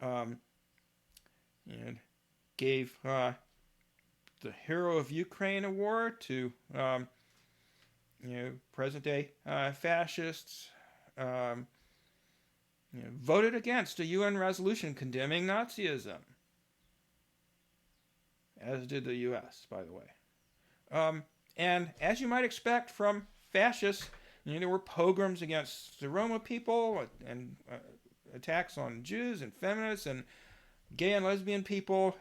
And gave the Hero of Ukraine award to present-day fascists. Voted against a UN resolution condemning Nazism, as did the U.S., by the way. And as you might expect from fascists, there were pogroms against the Roma people and attacks on Jews and feminists and gay and lesbian people,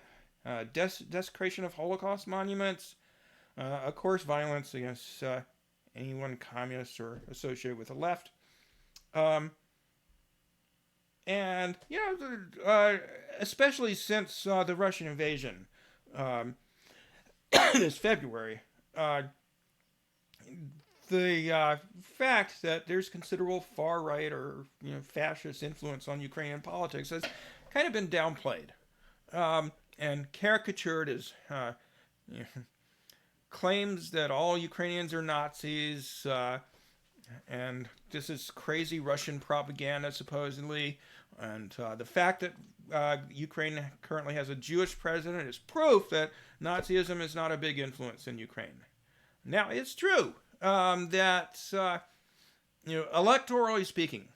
desecration of Holocaust monuments, of course, violence against anyone communist or associated with the left. And, especially since the Russian invasion this February, the fact that there's considerable far-right or fascist influence on Ukrainian politics has kind of been downplayed and caricatured as claims that all Ukrainians are Nazis, and this is crazy Russian propaganda, supposedly. And the fact that Ukraine currently has a Jewish president is proof that Nazism is not a big influence in Ukraine. Now, it's true that, electorally speaking,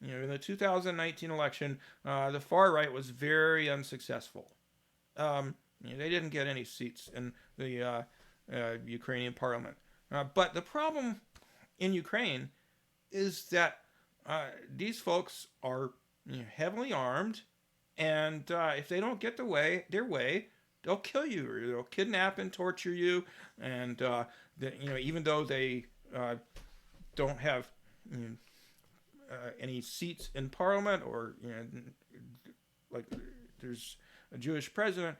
in the 2019 election, the far right was very unsuccessful. They didn't get any seats in the Ukrainian parliament. But the problem in Ukraine is that these folks are heavily armed, and if they don't get their way, they'll kill you, or they'll kidnap and torture you, and even though they don't have any seats in parliament, or like there's a Jewish president,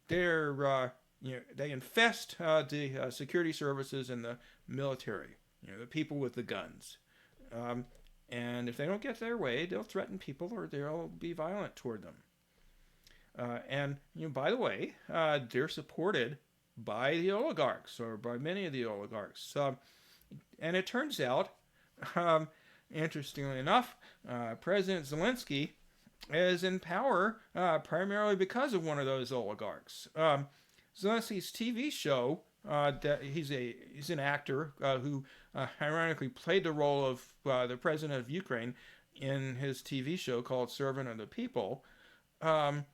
they infest the security services and the military, the people with the guns. And if they don't get their way, they'll threaten people or they'll be violent toward them. And by the way, they're supported by the oligarchs, or by many of the oligarchs. And it turns out, interestingly enough, President Zelensky is in power primarily because of one of those oligarchs. Zelensky's TV show, that he's an actor who ironically played the role of the president of Ukraine in his TV show called Servant of the People. And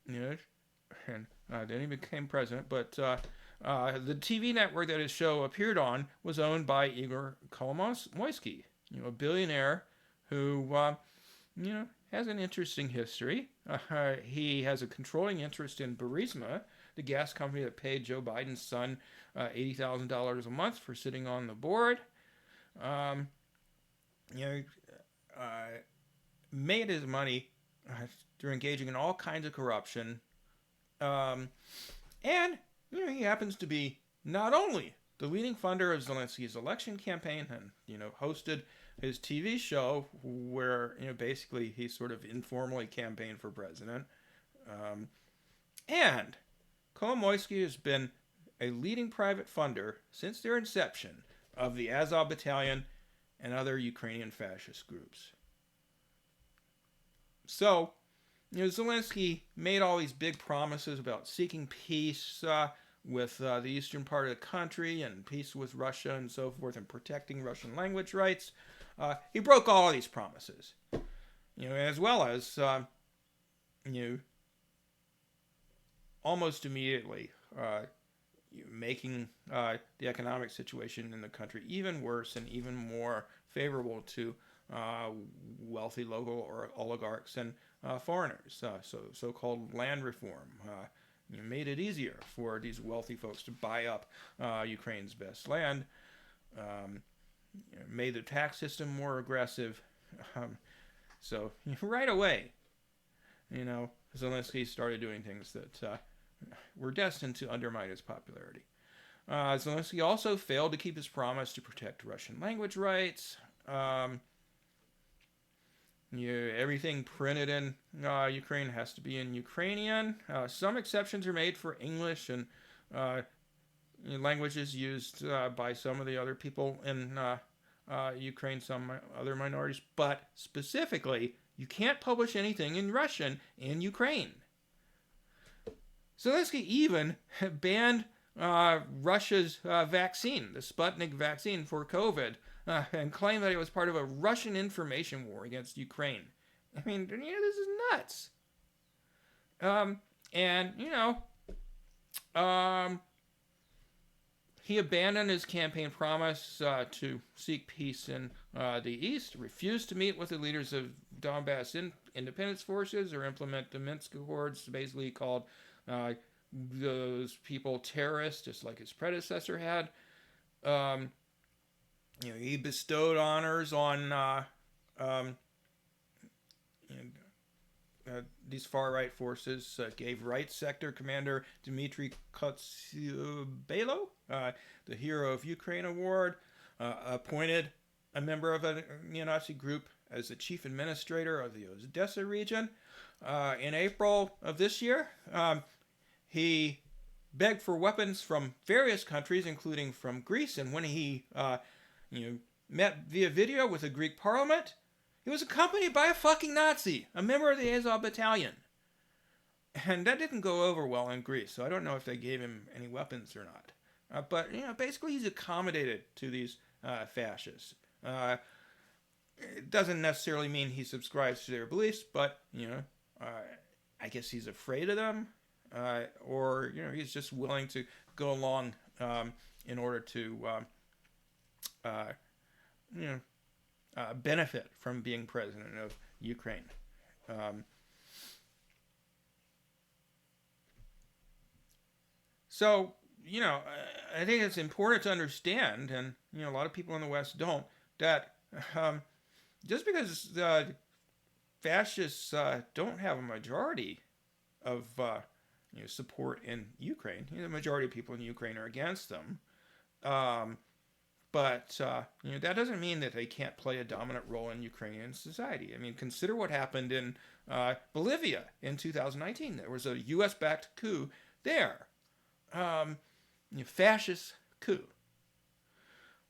then he became president, but the TV network that his show appeared on was owned by Igor Kolomoisky, a billionaire who, has an interesting history. He has a controlling interest in Burisma, the gas company that paid Joe Biden's son $80,000 a month for sitting on the board. Made his money through engaging in all kinds of corruption. And he happens to be not only the leading funder of Zelensky's election campaign and, hosted his TV show where, basically he sort of informally campaigned for president. And Kolomoisky has been a leading private funder since their inception of the Azov Battalion and other Ukrainian fascist groups. So, Zelensky made all these big promises about seeking peace with the eastern part of the country and peace with Russia and so forth, and protecting Russian language rights. He broke all of these promises, as well as, almost immediately making the economic situation in the country even worse and even more favorable to wealthy local or oligarchs and foreigners. So-called land reform made it easier for these wealthy folks to buy up Ukraine's best land. Made the tax system more aggressive. So right away, Zelensky started doing things that were destined to undermine his popularity. Zelensky also failed to keep his promise to protect Russian language rights. Everything printed in Ukraine has to be in Ukrainian. Some exceptions are made for English and languages used by some of the other people in Ukraine, some other minorities, but specifically You can't publish anything in Russian in Ukraine. Zelensky even banned Russia's vaccine, the Sputnik vaccine for COVID, and claimed that it was part of a Russian information war against Ukraine. I mean, this is nuts. He abandoned his campaign promise to seek peace in the East, refused to meet with the leaders of Donbass independence forces or implement the Minsk Accords, basically called those people terrorists, just like his predecessor had. He bestowed honors on these far-right forces, gave Right Sector Commander Dmitry Kotsubelo the Hero of Ukraine Award, appointed a member of a neo-Nazi group as the chief administrator of the Odessa region. In April of this year, he begged for weapons from various countries, including from Greece, and when he met via video with the Greek parliament, he was accompanied by a fucking Nazi, a member of the Azov battalion. And that didn't go over well in Greece, so I don't know if they gave him any weapons or not. But basically he's accommodated to these fascists. It doesn't necessarily mean he subscribes to their beliefs, but, I guess he's afraid of them, or, he's just willing to go along in order to, benefit from being president of Ukraine. So, I think it's important to understand, and, a lot of people in the West don't, that just because fascists don't have a majority of support in Ukraine, the majority of people in Ukraine are against them, but that doesn't mean that they can't play a dominant role in Ukrainian society. I mean, consider what happened in Bolivia in 2019. There was a U.S.-backed coup there. Fascist coup.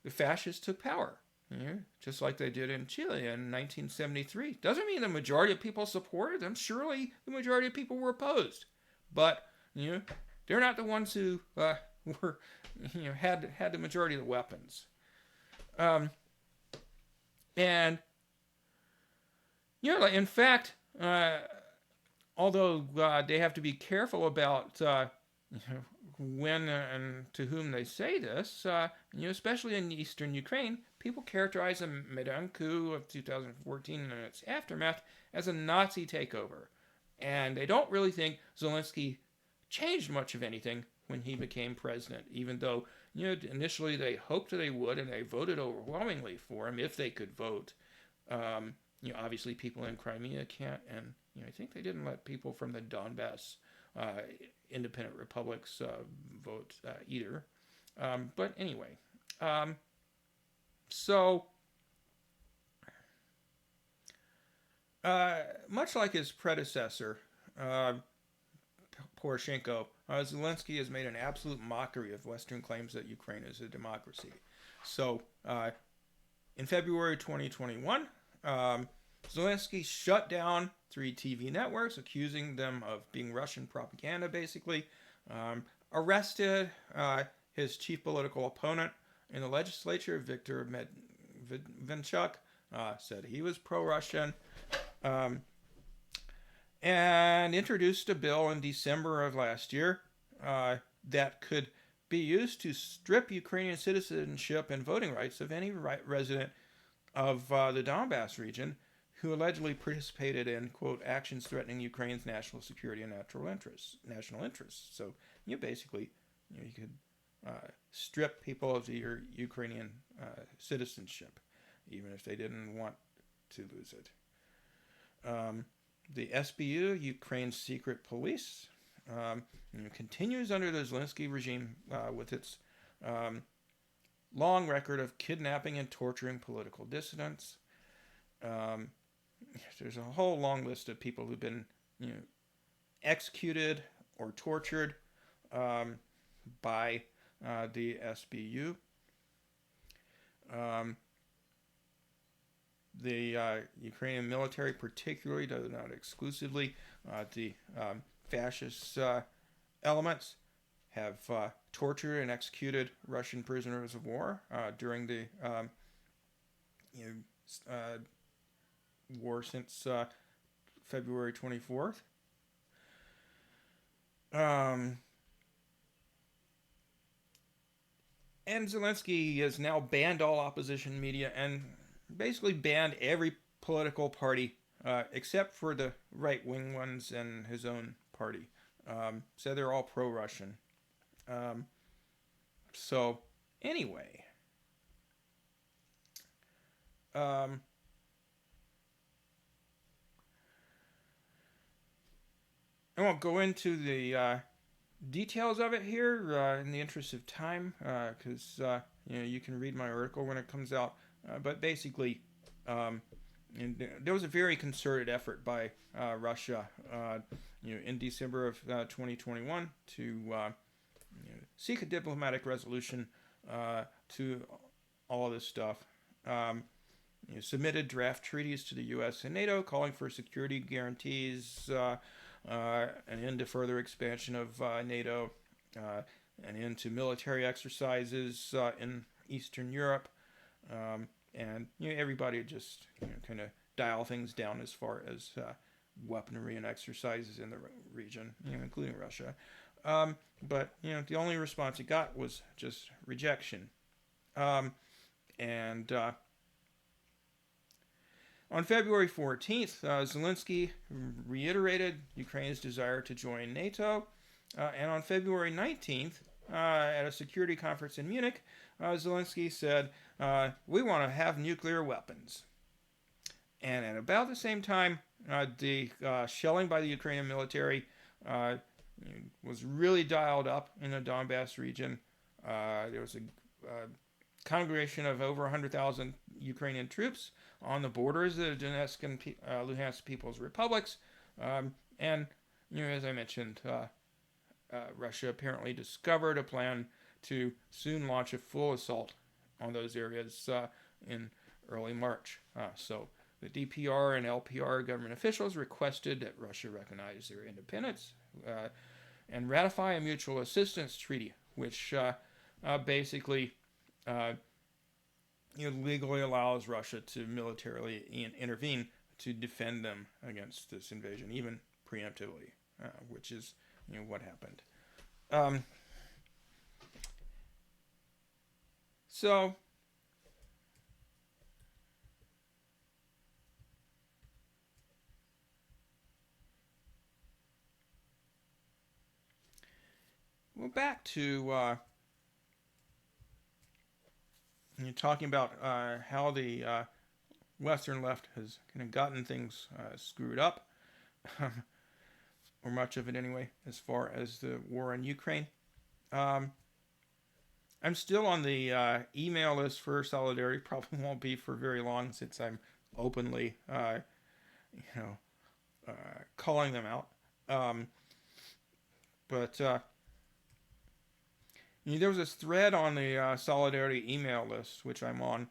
The fascists took power, just like they did in Chile in 1973. Doesn't mean the majority of people supported them. Surely the majority of people were opposed, but they're not the ones who were had the majority of the weapons. And in fact, although they have to be careful about when and to whom they say this, especially in eastern Ukraine, people characterize the Maidan coup of 2014 and its aftermath as a Nazi takeover. And they don't really think Zelensky changed much of anything when he became president, even though, initially they hoped they would, and they voted overwhelmingly for him if they could vote. Obviously people in Crimea can't, and I think they didn't let people from the Donbass independent republics vote either. But anyway, so much like his predecessor, Poroshenko, Zelensky has made an absolute mockery of Western claims that Ukraine is a democracy. So, in February 2021, Zelensky shut down 3 TV networks, accusing them of being Russian propaganda, basically. Arrested his chief political opponent in the legislature, Viktor Medvedchuk, said he was pro-Russian, and introduced a bill in December of last year that could be used to strip Ukrainian citizenship and voting rights of any resident of the Donbass region who allegedly participated in, quote, actions threatening Ukraine's national security and national interests. So basically, you could strip people of their Ukrainian citizenship, even if they didn't want to lose it. The SBU, Ukraine's secret police, continues under the Zelensky regime with its long record of kidnapping and torturing political dissidents. There's a whole long list of people who've been, executed or tortured by the SBU. the Ukrainian military, particularly, though not exclusively, the fascist elements have tortured and executed Russian prisoners of war during the war since February 24th. And Zelensky has now banned all opposition media and basically banned every political party except for the right-wing ones and his own party. So they're all pro-Russian. So anyway, I won't go into the details of it here in the interest of time, because you can read my article when it comes out. But basically, there was a very concerted effort by Russia, in December of 2021 to seek a diplomatic resolution to all of this stuff. Submitted draft treaties to the U.S. and NATO calling for security guarantees, an end to further expansion of NATO, an end to military exercises in Eastern Europe, and everybody just kind of dial things down as far as weaponry and exercises in the region, including Russia. But the only response it got was just rejection. And on February 14th, Zelensky reiterated Ukraine's desire to join NATO. And on February 19th, at a security conference in Munich, Zelensky said, we want to have nuclear weapons. And at about the same time, the shelling by the Ukrainian military was really dialed up in the Donbass region. There was a congregation of over 100,000 Ukrainian troops on the borders of the Donetsk and Luhansk People's Republics. And, as I mentioned, Russia apparently discovered a plan to soon launch a full assault on those areas in early March. So the DPR and LPR government officials requested that Russia recognize their independence and ratify a mutual assistance treaty, which basically legally allows Russia to militarily intervene to defend them against this invasion, even preemptively, which is what happened. So well, back to talking about how the Western left has kind of gotten things screwed up, or much of it anyway, as far as the war in Ukraine. I'm still on the email list for Solidarity. Probably won't be for very long since I'm openly, calling them out. But there was this thread on the Solidarity email list, which I'm on,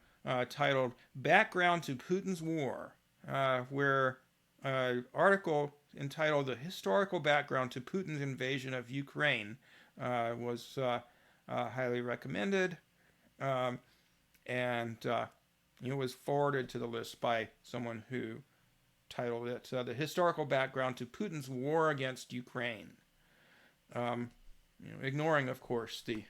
titled "Background to Putin's War," where an article entitled "The Historical Background to Putin's Invasion of Ukraine" was highly recommended, and was forwarded to the list by someone who titled it "The Historical Background to Putin's War Against Ukraine." Ignoring, of course, the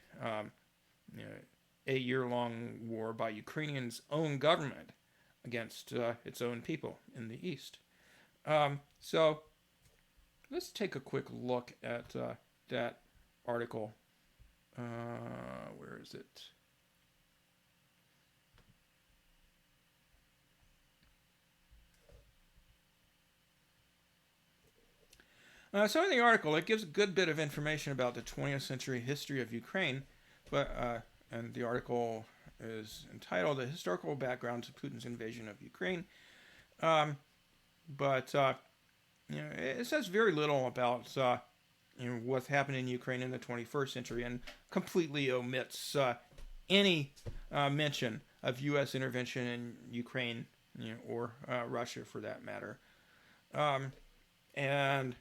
8-year-long war by Ukrainians' own government against its own people in the East. So let's take a quick look at that article. Where is it? So in the article, it gives a good bit of information about the 20th century history of Ukraine, and the article is entitled "The Historical Background to Putin's Invasion of Ukraine." It says very little about what's happened in Ukraine in the 21st century, and completely omits any mention of U.S. intervention in Ukraine or Russia for that matter. And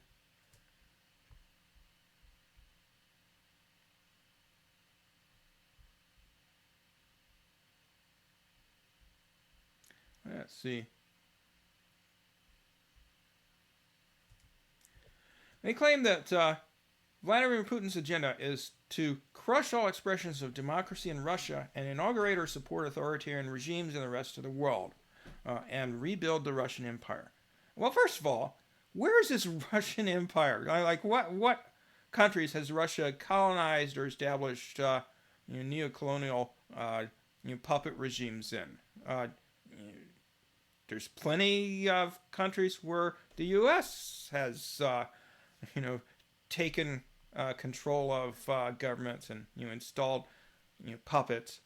let's see. They claim that Vladimir Putin's agenda is to crush all expressions of democracy in Russia and inaugurate or support authoritarian regimes in the rest of the world, and rebuild the Russian Empire. Well, first of all, where is this Russian Empire? Like, what countries has Russia colonized or established neo-colonial puppet regimes in? There's plenty of countries where the U.S. has taken control of governments and installed puppets,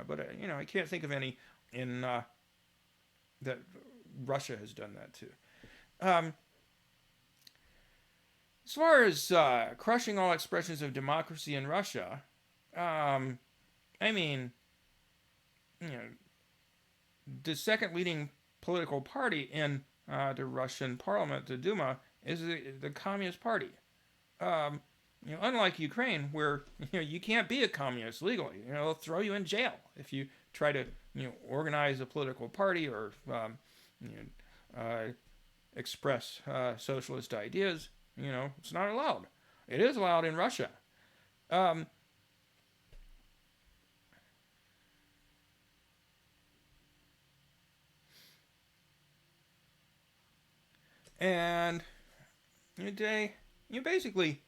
but I can't think of any in that Russia has done that too. As far as crushing all expressions of democracy in Russia, I mean, the second leading political party in the Russian parliament, the Duma, is the Communist Party. Unlike Ukraine, where you can't be a communist legally, they'll throw you in jail if you try to organize a political party or express socialist ideas. It's not allowed. It is allowed in Russia. And they basically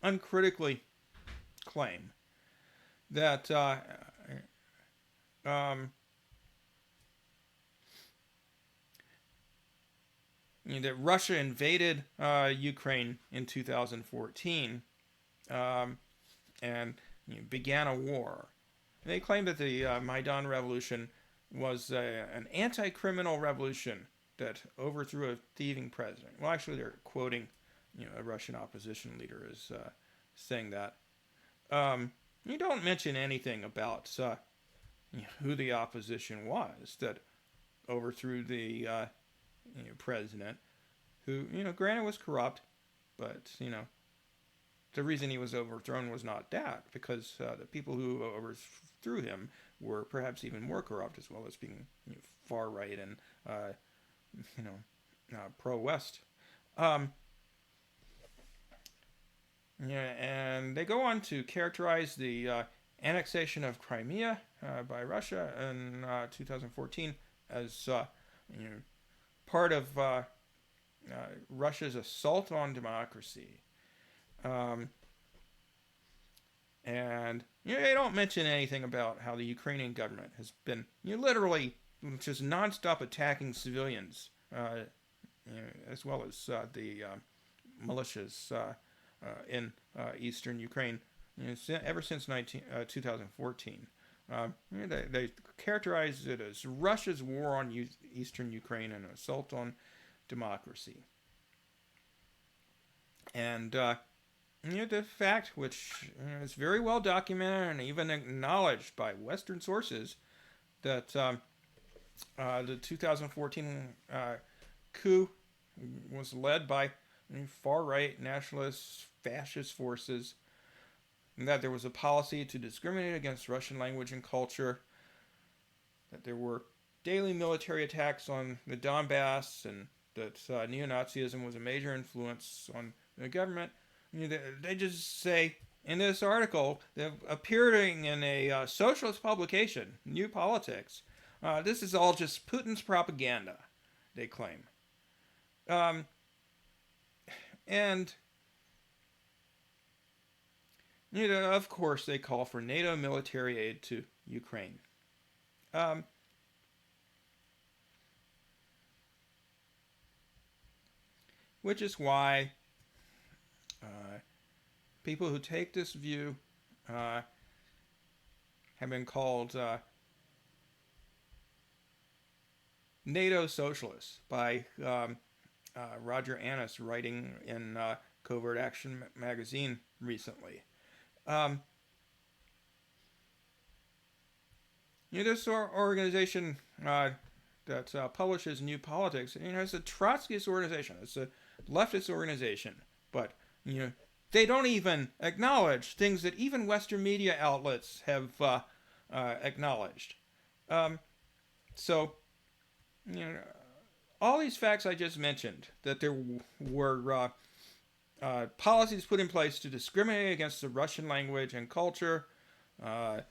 uncritically claim that that Russia invaded Ukraine in 2014 and began a war. They claim that the Maidan Revolution was an anti-criminal revolution that overthrew a thieving president. Well, actually, they're quoting a Russian opposition leader as saying that. You don't mention anything about who the opposition was that overthrew the president, who granted was corrupt, but the reason he was overthrown was not that, because the people who overthrew him were perhaps even more corrupt, as well as being far right and pro-West. And they go on to characterize the annexation of Crimea by Russia in 2014 as part of Russia's assault on democracy. And they don't mention anything about how the Ukrainian government has been literally just nonstop attacking civilians, as well as the militias in eastern Ukraine, ever since 2014. They characterize it as Russia's war on eastern Ukraine and an assault on democracy. And the fact, which is very well documented and even acknowledged by Western sources, that the 2014 coup was led by far-right nationalist fascist forces, and that there was a policy to discriminate against Russian language and culture, that there were daily military attacks on the Donbass, and that neo-Nazism was a major influence on the government. They just say in this article, appearing in a socialist publication, New Politics, this is all just Putin's propaganda, they claim. And of course, they call for NATO military aid to Ukraine. Which is why people who take this view have been called NATO Socialists by Roger Annis, writing in Covert Action magazine recently. This organization that publishes New Politics. It's a Trotskyist organization. It's a leftist organization, but they don't even acknowledge things that even Western media outlets have acknowledged. So, all these facts I just mentioned, that there were policies put in place to discriminate against the Russian language and culture, the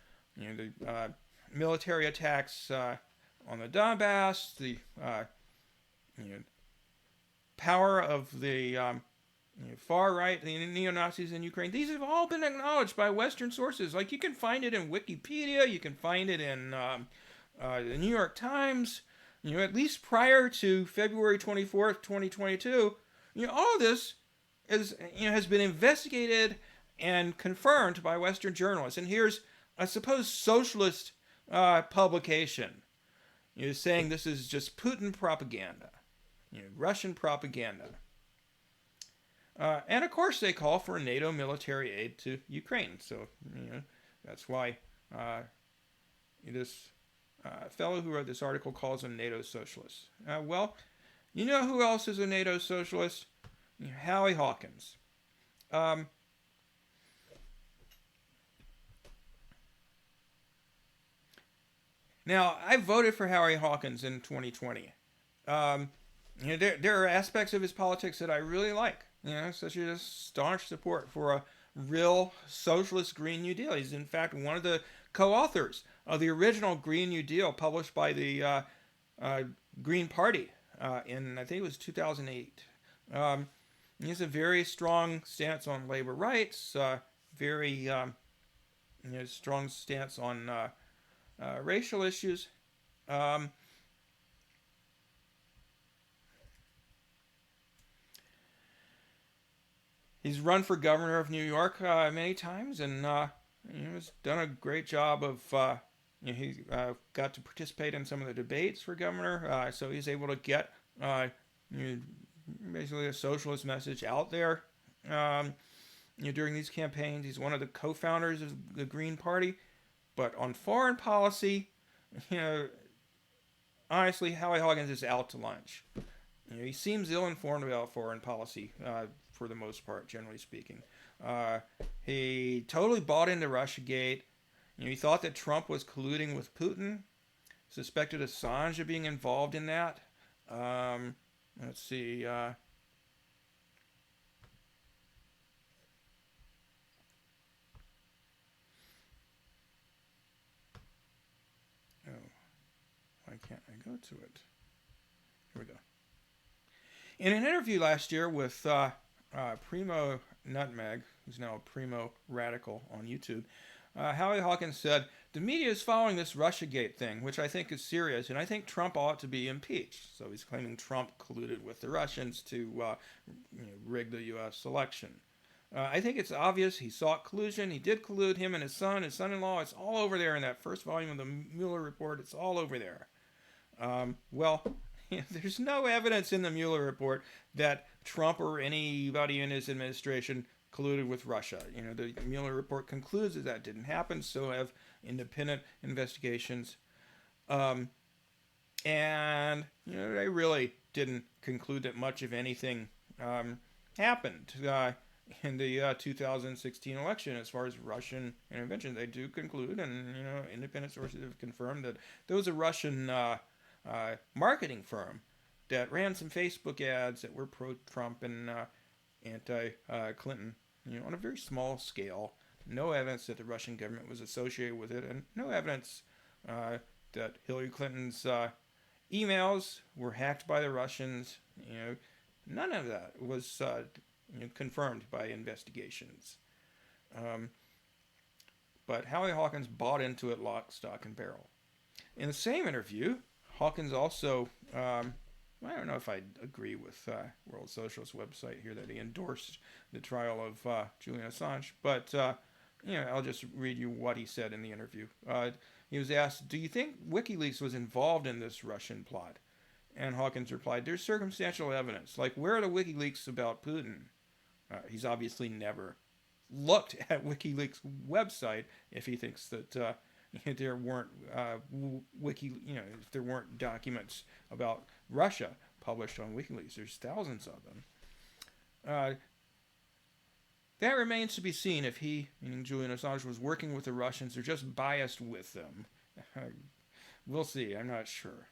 military attacks on the Donbass, the power of the far right, the neo-Nazis in Ukraine. These have all been acknowledged by Western sources. Like, you can find it in Wikipedia, you can find it in the New York Times. At least prior to February 24th, 2022, all this has been investigated and confirmed by Western journalists. And here's a supposed socialist publication saying this is just Putin propaganda, Russian propaganda. And of course they call for NATO military aid to Ukraine. So, that's why this fellow who wrote this article calls them NATO Socialists. Well, who else is a NATO Socialist? Howie Hawkins. Now, I voted for Howie Hawkins in 2020. There are aspects of his politics that I really like, such as staunch support for a real socialist Green New Deal. He's, in fact, one of the co-authors of the original Green New Deal published by the Green Party in, I think it was 2008. He has a very strong stance on labor rights, very strong stance on racial issues. He's run for governor of New York many times, and he's done a great job of. He got to participate in some of the debates for governor, so he's able to get basically a socialist message out there. During these campaigns, he's one of the co-founders of the Green Party. But on foreign policy, honestly, Howie Hawkins is out to lunch. He seems ill-informed about foreign policy for the most part, generally speaking. He totally bought into Russiagate. He thought that Trump was colluding with Putin. Suspected Assange of being involved in that. Let's see. Why can't I go to it? Here we go. In an interview last year with Primo Nutmeg, who's now a Primo Radical on YouTube, Howie Hawkins said, "The media is following this Russiagate thing, which I think is serious, and I think Trump ought to be impeached." So he's claiming Trump colluded with the Russians to rig the U.S. election. I think it's obvious he sought collusion. He did collude, him and his son-in-law. It's all over there in that first volume of the Mueller report. It's all over there. There's no evidence in the Mueller report that Trump or anybody in his administration colluded with Russia. The Mueller report concludes that didn't happen, so have independent investigations. And, they really didn't conclude that much of anything happened in the 2016 election as far as Russian intervention. They do conclude, and, independent sources have confirmed that there was a Russian marketing firm that ran some Facebook ads that were pro-Trump and anti-Clinton, on a very small scale. No evidence that the Russian government was associated with it, and no evidence that Hillary Clinton's emails were hacked by the Russians. None of that was confirmed by investigations. But Howie Hawkins bought into it lock, stock, and barrel. In the same interview, Hawkins also, I don't know if I agree with World Socialist website here that he endorsed the trial of Julian Assange, but I'll just read you what he said in the interview. He was asked, "Do you think WikiLeaks was involved in this Russian plot?" And Hawkins replied, "There's circumstantial evidence. Like, where are the WikiLeaks about Putin?" He's obviously never looked at WikiLeaks' website if he thinks that if there weren't if there weren't documents about Russia published on WikiLeaks. There's thousands of them. That remains to be seen if he, meaning Julian Assange, was working with the Russians or just biased with them. We'll see. I'm not sure.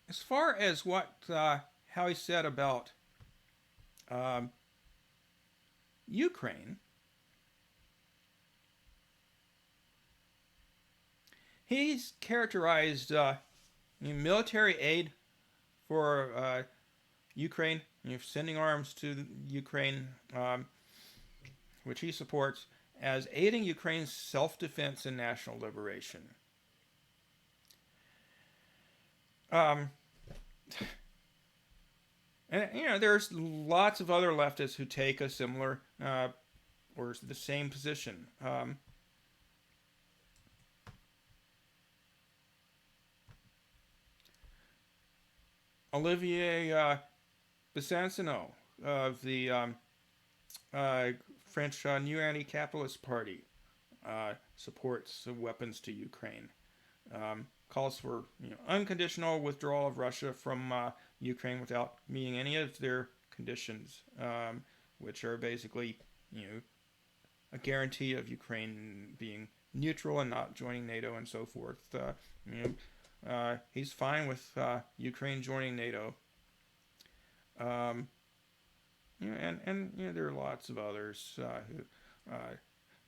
As far as what Howie said about Ukraine, he's characterized military aid for Ukraine, sending arms to Ukraine, which he supports, as aiding Ukraine's self-defense and national liberation. And there's lots of other leftists who take a similar or the same position. Olivier Besancenot of the French New Anti-Capitalist Party supports weapons to Ukraine. Calls for unconditional withdrawal of Russia from Ukraine without meeting any of their conditions, which are basically a guarantee of Ukraine being neutral and not joining NATO and so forth. He's fine with Ukraine joining NATO. And there are lots of others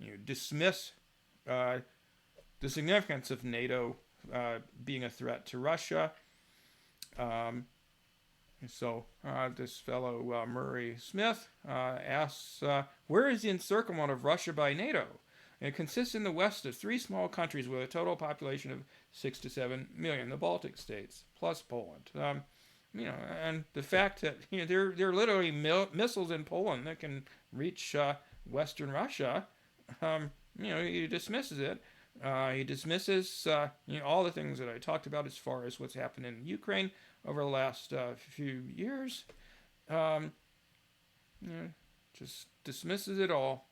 who dismiss the significance of NATO being a threat to Russia. So this fellow Murray Smith asks, where is the encirclement of Russia by NATO? It consists in the west of 3 small countries with a total population of 6 to 7 million, the Baltic states, plus Poland. And the fact that there are literally missiles in Poland that can reach Western Russia, he dismisses it. He dismisses all the things that I talked about as far as what's happened in Ukraine over the last few years. Just dismisses it all.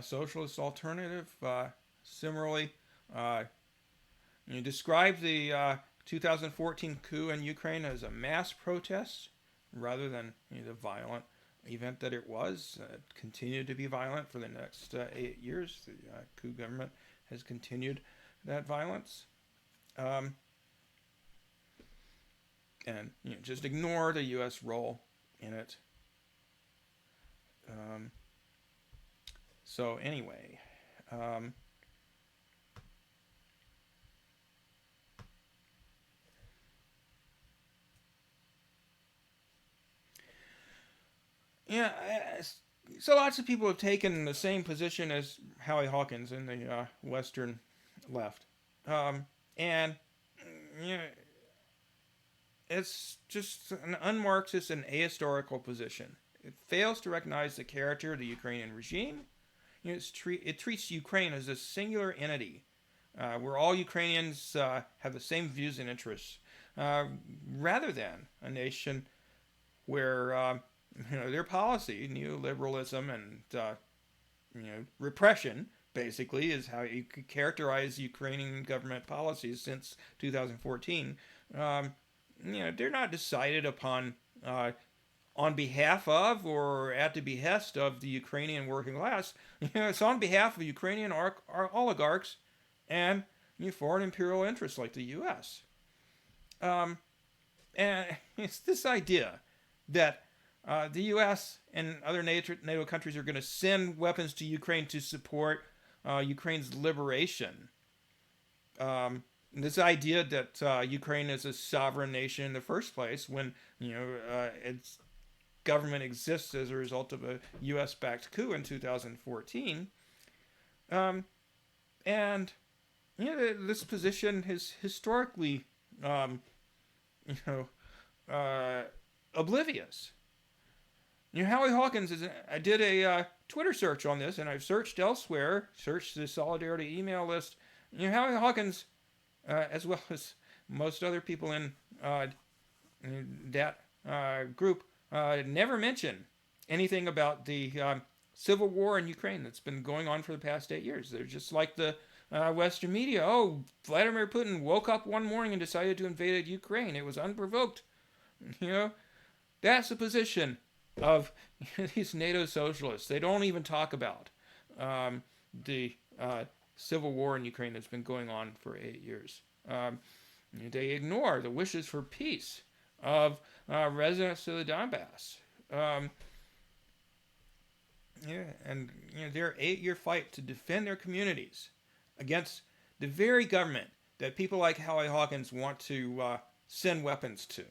Socialist alternative, similarly, described the 2014 coup in Ukraine as a mass protest rather than the violent event that it was. It continued to be violent for the next 8 years. The coup government has continued that violence. And just ignore the U.S. role in it. So anyway, so lots of people have taken the same position as Howie Hawkins in the Western left, and it's just an un-Marxist and ahistorical position. It fails to recognize the character of the Ukrainian regime. It treats Ukraine as a singular entity, where all Ukrainians have the same views and interests, rather than a nation where their policy, neoliberalism and repression, basically, is how you could characterize Ukrainian government policies since 2014. They're not decided upon on behalf of or at the behest of the Ukrainian working class. It's on behalf of Ukrainian oligarchs and foreign imperial interests like the U.S. And it's this idea that the U.S. and other NATO countries are going to send weapons to Ukraine to support Ukraine's liberation. This idea that Ukraine is a sovereign nation in the first place, when its government exists as a result of a U.S.-backed coup in 2014, and this position is historically, oblivious Howie Hawkins I did a Twitter search on this, and I've searched elsewhere, searched the Solidarity email list. Howie Hawkins, as well as most other people in that group, never mention anything about the civil war in Ukraine that's been going on for the past 8 years. They're just like the Western media. Oh, Vladimir Putin woke up one morning and decided to invade Ukraine. It was unprovoked. That's the position of these NATO socialists. They don't even talk about the civil war in Ukraine that's been going on for 8 years. They ignore the wishes for peace of residents of the Donbass. And their 8-year fight to defend their communities against the very government that people like Howie Hawkins want to send weapons to.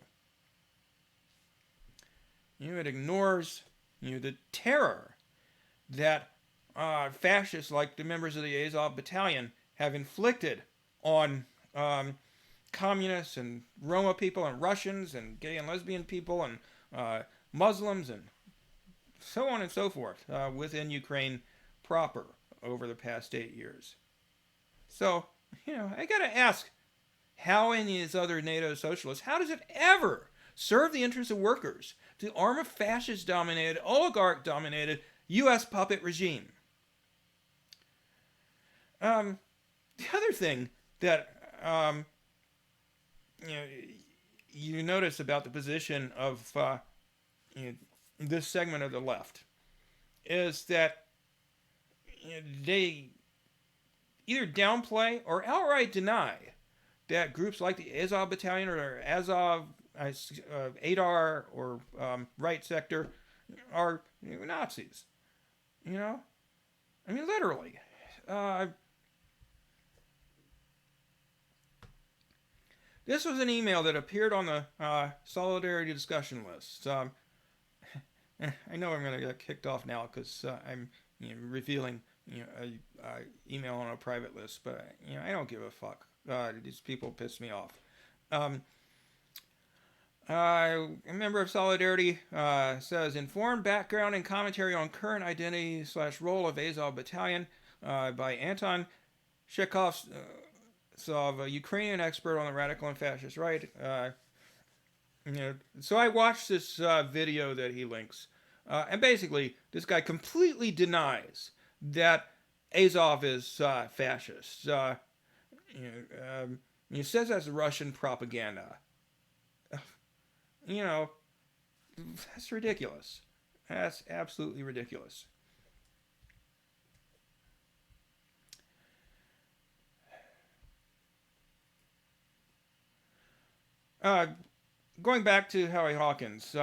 It ignores the terror that fascists like the members of the Azov Battalion have inflicted on communists and Roma people and Russians and gay and lesbian people and Muslims and so on and so forth within Ukraine proper over the past 8 years. So, I gotta ask, how in these other NATO socialists, how does it ever serve the interests of workers to arm a fascist-dominated, oligarch-dominated U.S. puppet regime? The other thing that you notice about the position of this segment of the left is that they either downplay or outright deny that groups like the Azov Battalion or Azov, Adar, or Right Sector are Nazis. Literally. This was an email that appeared on the Solidarity discussion list. I know I'm going to get kicked off now because I'm revealing a email on a private list, but I don't give a fuck. These people piss me off. A member of Solidarity says, informed background and commentary on current identity / role of Azov Battalion by Anton Chekhov, a Ukrainian expert on the radical and fascist right. So I watched this video that he links. And basically, this guy completely denies that Azov is fascist. He says that's Russian propaganda. That's ridiculous. That's absolutely ridiculous. Going back to Howie Hawkins,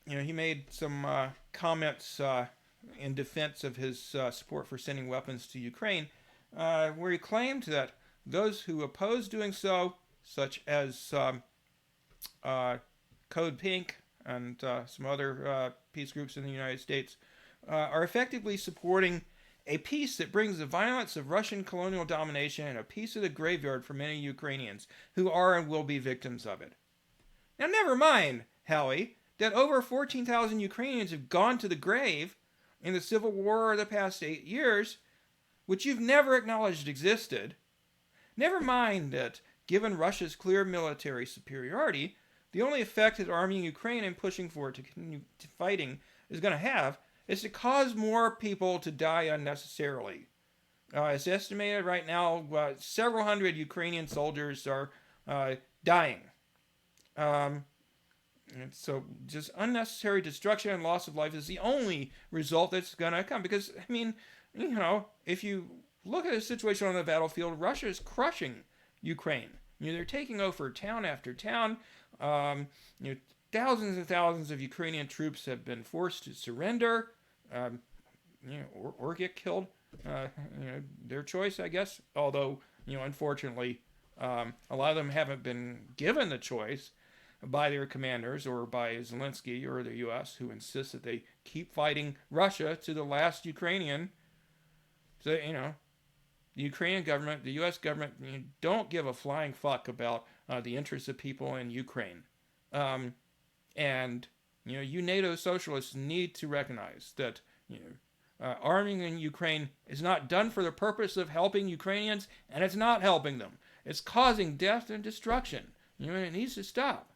he made some comments in defense of his support for sending weapons to Ukraine, where he claimed that those who oppose doing so, such as Code Pink and some other peace groups in the United States, are effectively supporting a peace that brings the violence of Russian colonial domination and a piece of the graveyard for many Ukrainians who are and will be victims of it. Now, never mind, Howie, that over 14,000 Ukrainians have gone to the grave in the civil war of the past 8 years, which you've never acknowledged existed. Never mind that, given Russia's clear military superiority, the only effect that arming Ukraine and pushing for it to continue fighting is going to have is to cause more people to die unnecessarily. It's estimated right now several hundred Ukrainian soldiers are dying. And so just unnecessary destruction and loss of life is the only result that's going to come. Because, if you look at the situation on the battlefield, Russia is crushing Ukraine. They're taking over town after town. Thousands and thousands of Ukrainian troops have been forced to surrender, or get killed. Their choice, I guess. Although, unfortunately, a lot of them haven't been given the choice by their commanders or by Zelensky or the U.S., who insists that they keep fighting Russia to the last Ukrainian. So, the Ukrainian government, the U.S. government, don't give a flying fuck about the interests of people in Ukraine. And you NATO socialists need to recognize that arming in Ukraine is not done for the purpose of helping Ukrainians, and it's not helping them. It's causing death and destruction. And it needs to stop.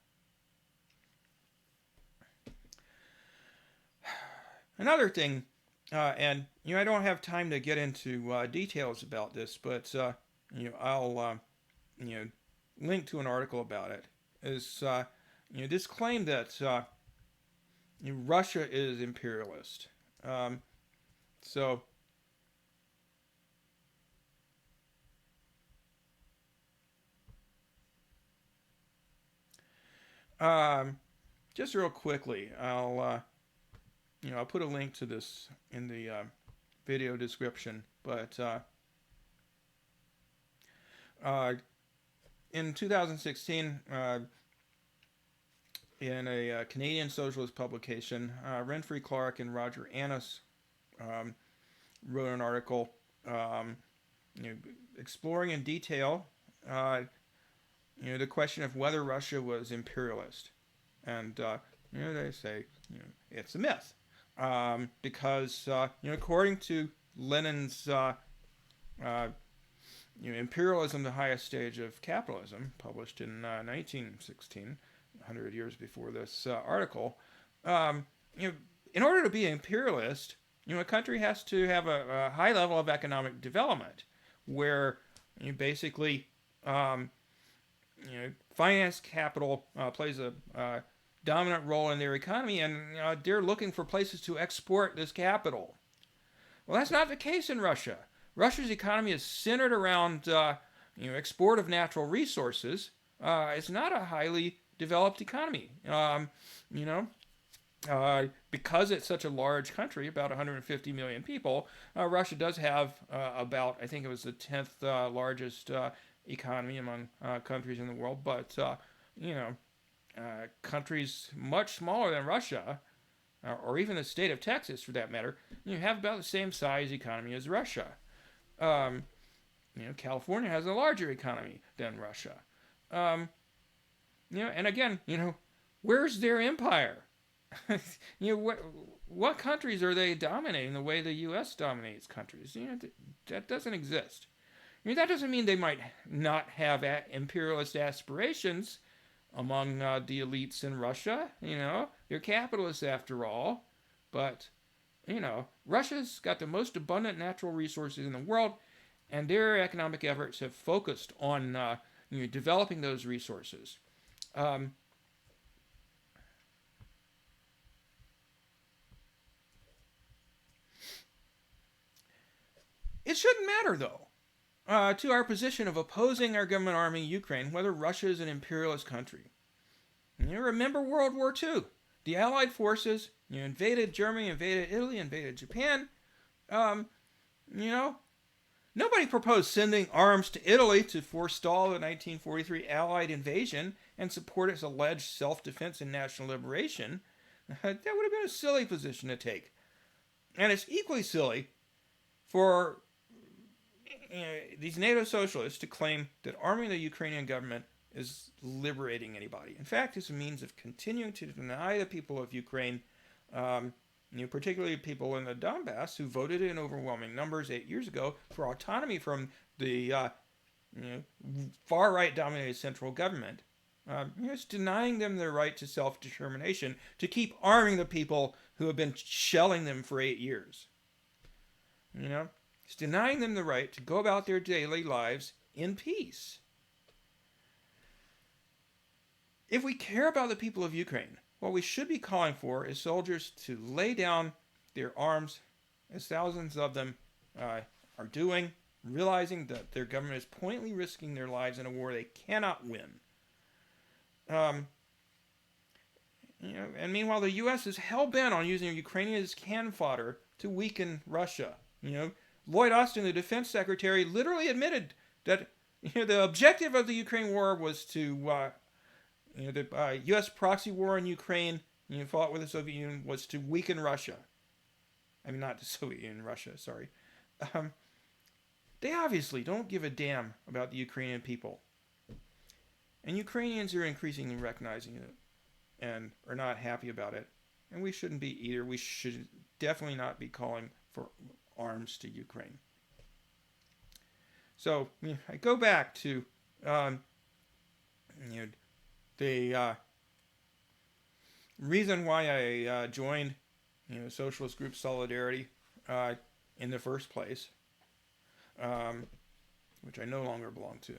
Another thing, and I don't have time to get into details about this, but I'll link to an article about it. Is this claim that Russia is imperialist. So just real quickly, I'll put a link to this in the video description. But in 2016, in a Canadian socialist publication, Renfrey Clark and Roger Annis wrote an article exploring in detail the question of whether Russia was imperialist. And they say it's a myth. Because according to Lenin's Imperialism, the Highest Stage of Capitalism, published in 1916, 100 years before this article, in order to be an imperialist, a country has to have a high level of economic development, where basically finance capital plays a dominant role in their economy, and they're looking for places to export this capital. Well, that's not the case in Russia. Russia's economy is centered around export of natural resources. It's not a highly developed economy. Because it's such a large country, about 150 million people, Russia does have about, I think it was the 10th largest economy among countries in the world. But, countries much smaller than Russia, or even the state of Texas for that matter, have about the same size economy as Russia. California has a larger economy than Russia. And again, where's their empire? What countries are they dominating the way the U.S. dominates countries? That doesn't exist. That doesn't mean they might not have imperialist aspirations among the elites in Russia. They're capitalists after all. But, Russia's got the most abundant natural resources in the world, and their economic efforts have focused on developing those resources. It shouldn't matter, though, to our position of opposing our government arming Ukraine, whether Russia is an imperialist country. Remember World War II. The Allied forces invaded Germany, invaded Italy, invaded Japan. Nobody proposed sending arms to Italy to forestall the 1943 Allied invasion and support its alleged self-defense and national liberation. That would have been a silly position to take. And it's equally silly for these NATO socialists to claim that arming the Ukrainian government is liberating anybody. In fact, it's a means of continuing to deny the people of Ukraine, particularly people in the Donbass who voted in overwhelming numbers 8 years ago for autonomy from the far-right dominated central government. It's denying them their right to self-determination to keep arming the people who have been shelling them for 8 years. It's denying them the right to go about their daily lives in peace. If we care about the people of Ukraine, what we should be calling for is soldiers to lay down their arms, as thousands of them are doing, realizing that their government is pointedly risking their lives in a war they cannot win. And meanwhile, the U.S. is hell-bent on using Ukraine as cannon fodder to weaken Russia. Lloyd Austin, the defense secretary, literally admitted that the objective of the Ukraine war was to the U.S. proxy war in Ukraine, fought with the Soviet Union, was to weaken Russia. I mean, not the Soviet Union, Russia, sorry. They obviously don't give a damn about the Ukrainian people. And Ukrainians are increasingly recognizing it and are not happy about it. and we shouldn't be either. We should definitely not be calling for arms to Ukraine. So I go back to the reason why I joined socialist group Solidarity in the first place, which I no longer belong to.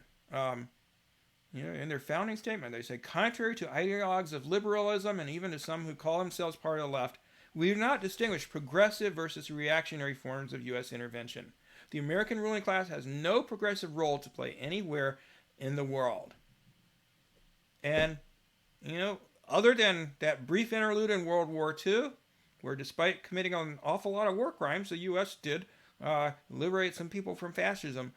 In their founding statement, they say, contrary to ideologues of liberalism and even to some who call themselves part of the left, we do not distinguish progressive versus reactionary forms of U.S. intervention. The American ruling class has no progressive role to play anywhere in the world. And, other than that brief interlude in World War II, where despite committing an awful lot of war crimes, the U.S. did liberate some people from fascism,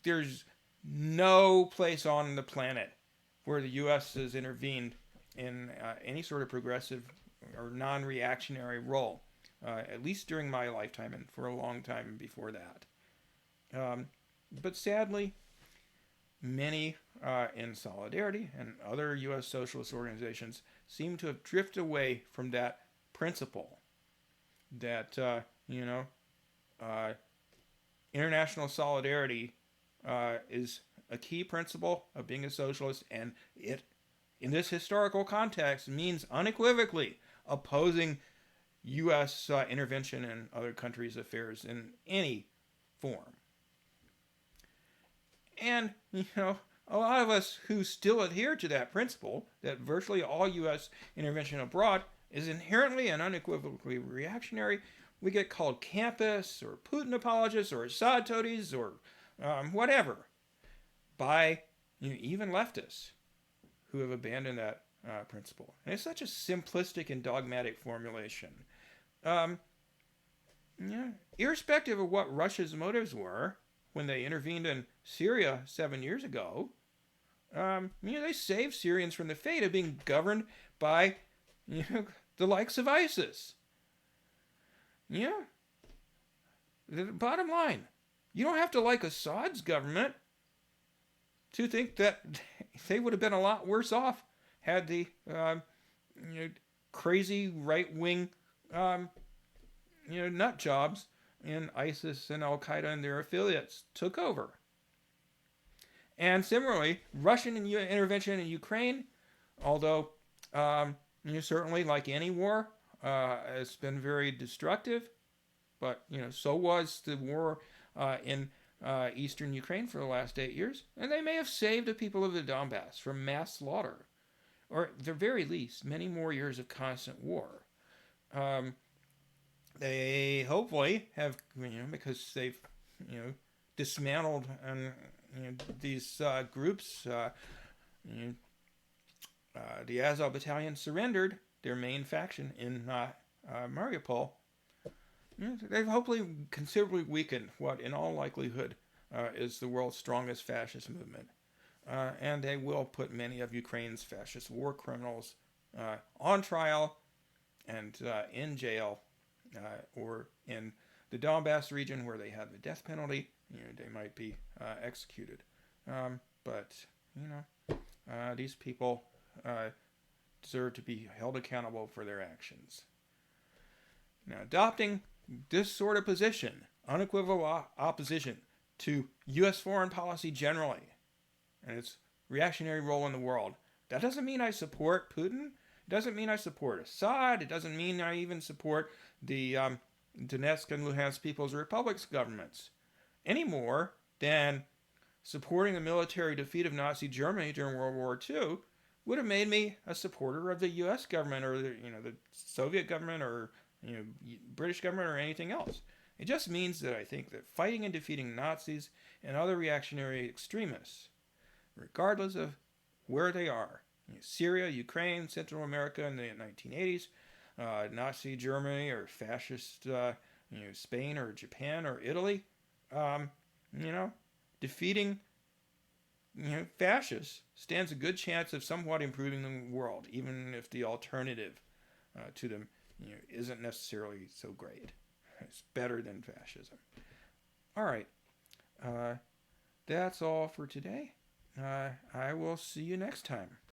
there's no place on the planet where the U.S. has intervened in any sort of progressive or non-reactionary role, at least during my lifetime and for a long time before that. But sadly, many in Solidarity and other U.S. socialist organizations seem to have drifted away from that principle that, international solidarity is a key principle of being a socialist, and it, in this historical context, means unequivocally opposing U.S. intervention in other countries' affairs in any form. And, a lot of us who still adhere to that principle, that virtually all U.S. intervention abroad is inherently and unequivocally reactionary, we get called campists or Putin apologists or Assad toadies or whatever by even leftists who have abandoned that principle. And it's such a simplistic and dogmatic formulation. Irrespective of what Russia's motives were when they intervened in Syria 7 years ago, they saved Syrians from the fate of being governed by the likes of ISIS. The bottom line, you don't have to like Assad's government to think that they would have been a lot worse off had the crazy right-wing nut jobs in ISIS and Al-Qaeda and their affiliates took over. And similarly, Russian intervention in Ukraine, although certainly like any war, it's been very destructive, but so was the war in eastern Ukraine for the last 8 years, and they may have saved the people of the Donbass from mass slaughter, or at the very least, many more years of constant war. They hopefully have, because they've, dismantled these groups. The Azov Battalion surrendered their main faction in Mariupol. They've hopefully considerably weakened what, in all likelihood, is the world's strongest fascist movement. And they will put many of Ukraine's fascist war criminals on trial and in jail, or in the Donbass region where they have the death penalty. They might be executed. But these people deserve to be held accountable for their actions. Now, adopting this sort of position, unequivocal opposition to U.S. foreign policy generally, and its reactionary role in the world, that doesn't mean I support Putin. It doesn't mean I support Assad. It doesn't mean I even support the Donetsk and Luhansk People's Republics governments, any more than supporting the military defeat of Nazi Germany during World War II would have made me a supporter of the U.S. government or the Soviet government or British government or anything else. It just means that I think that fighting and defeating Nazis and other reactionary extremists, regardless of where they are, Syria, Ukraine, Central America in the 1980s, Nazi Germany or fascist Spain or Japan or Italy, defeating fascists stands a good chance of somewhat improving the world, even if the alternative to them isn't necessarily so great. It's better than fascism. All right. That's all for today. I will see you next time.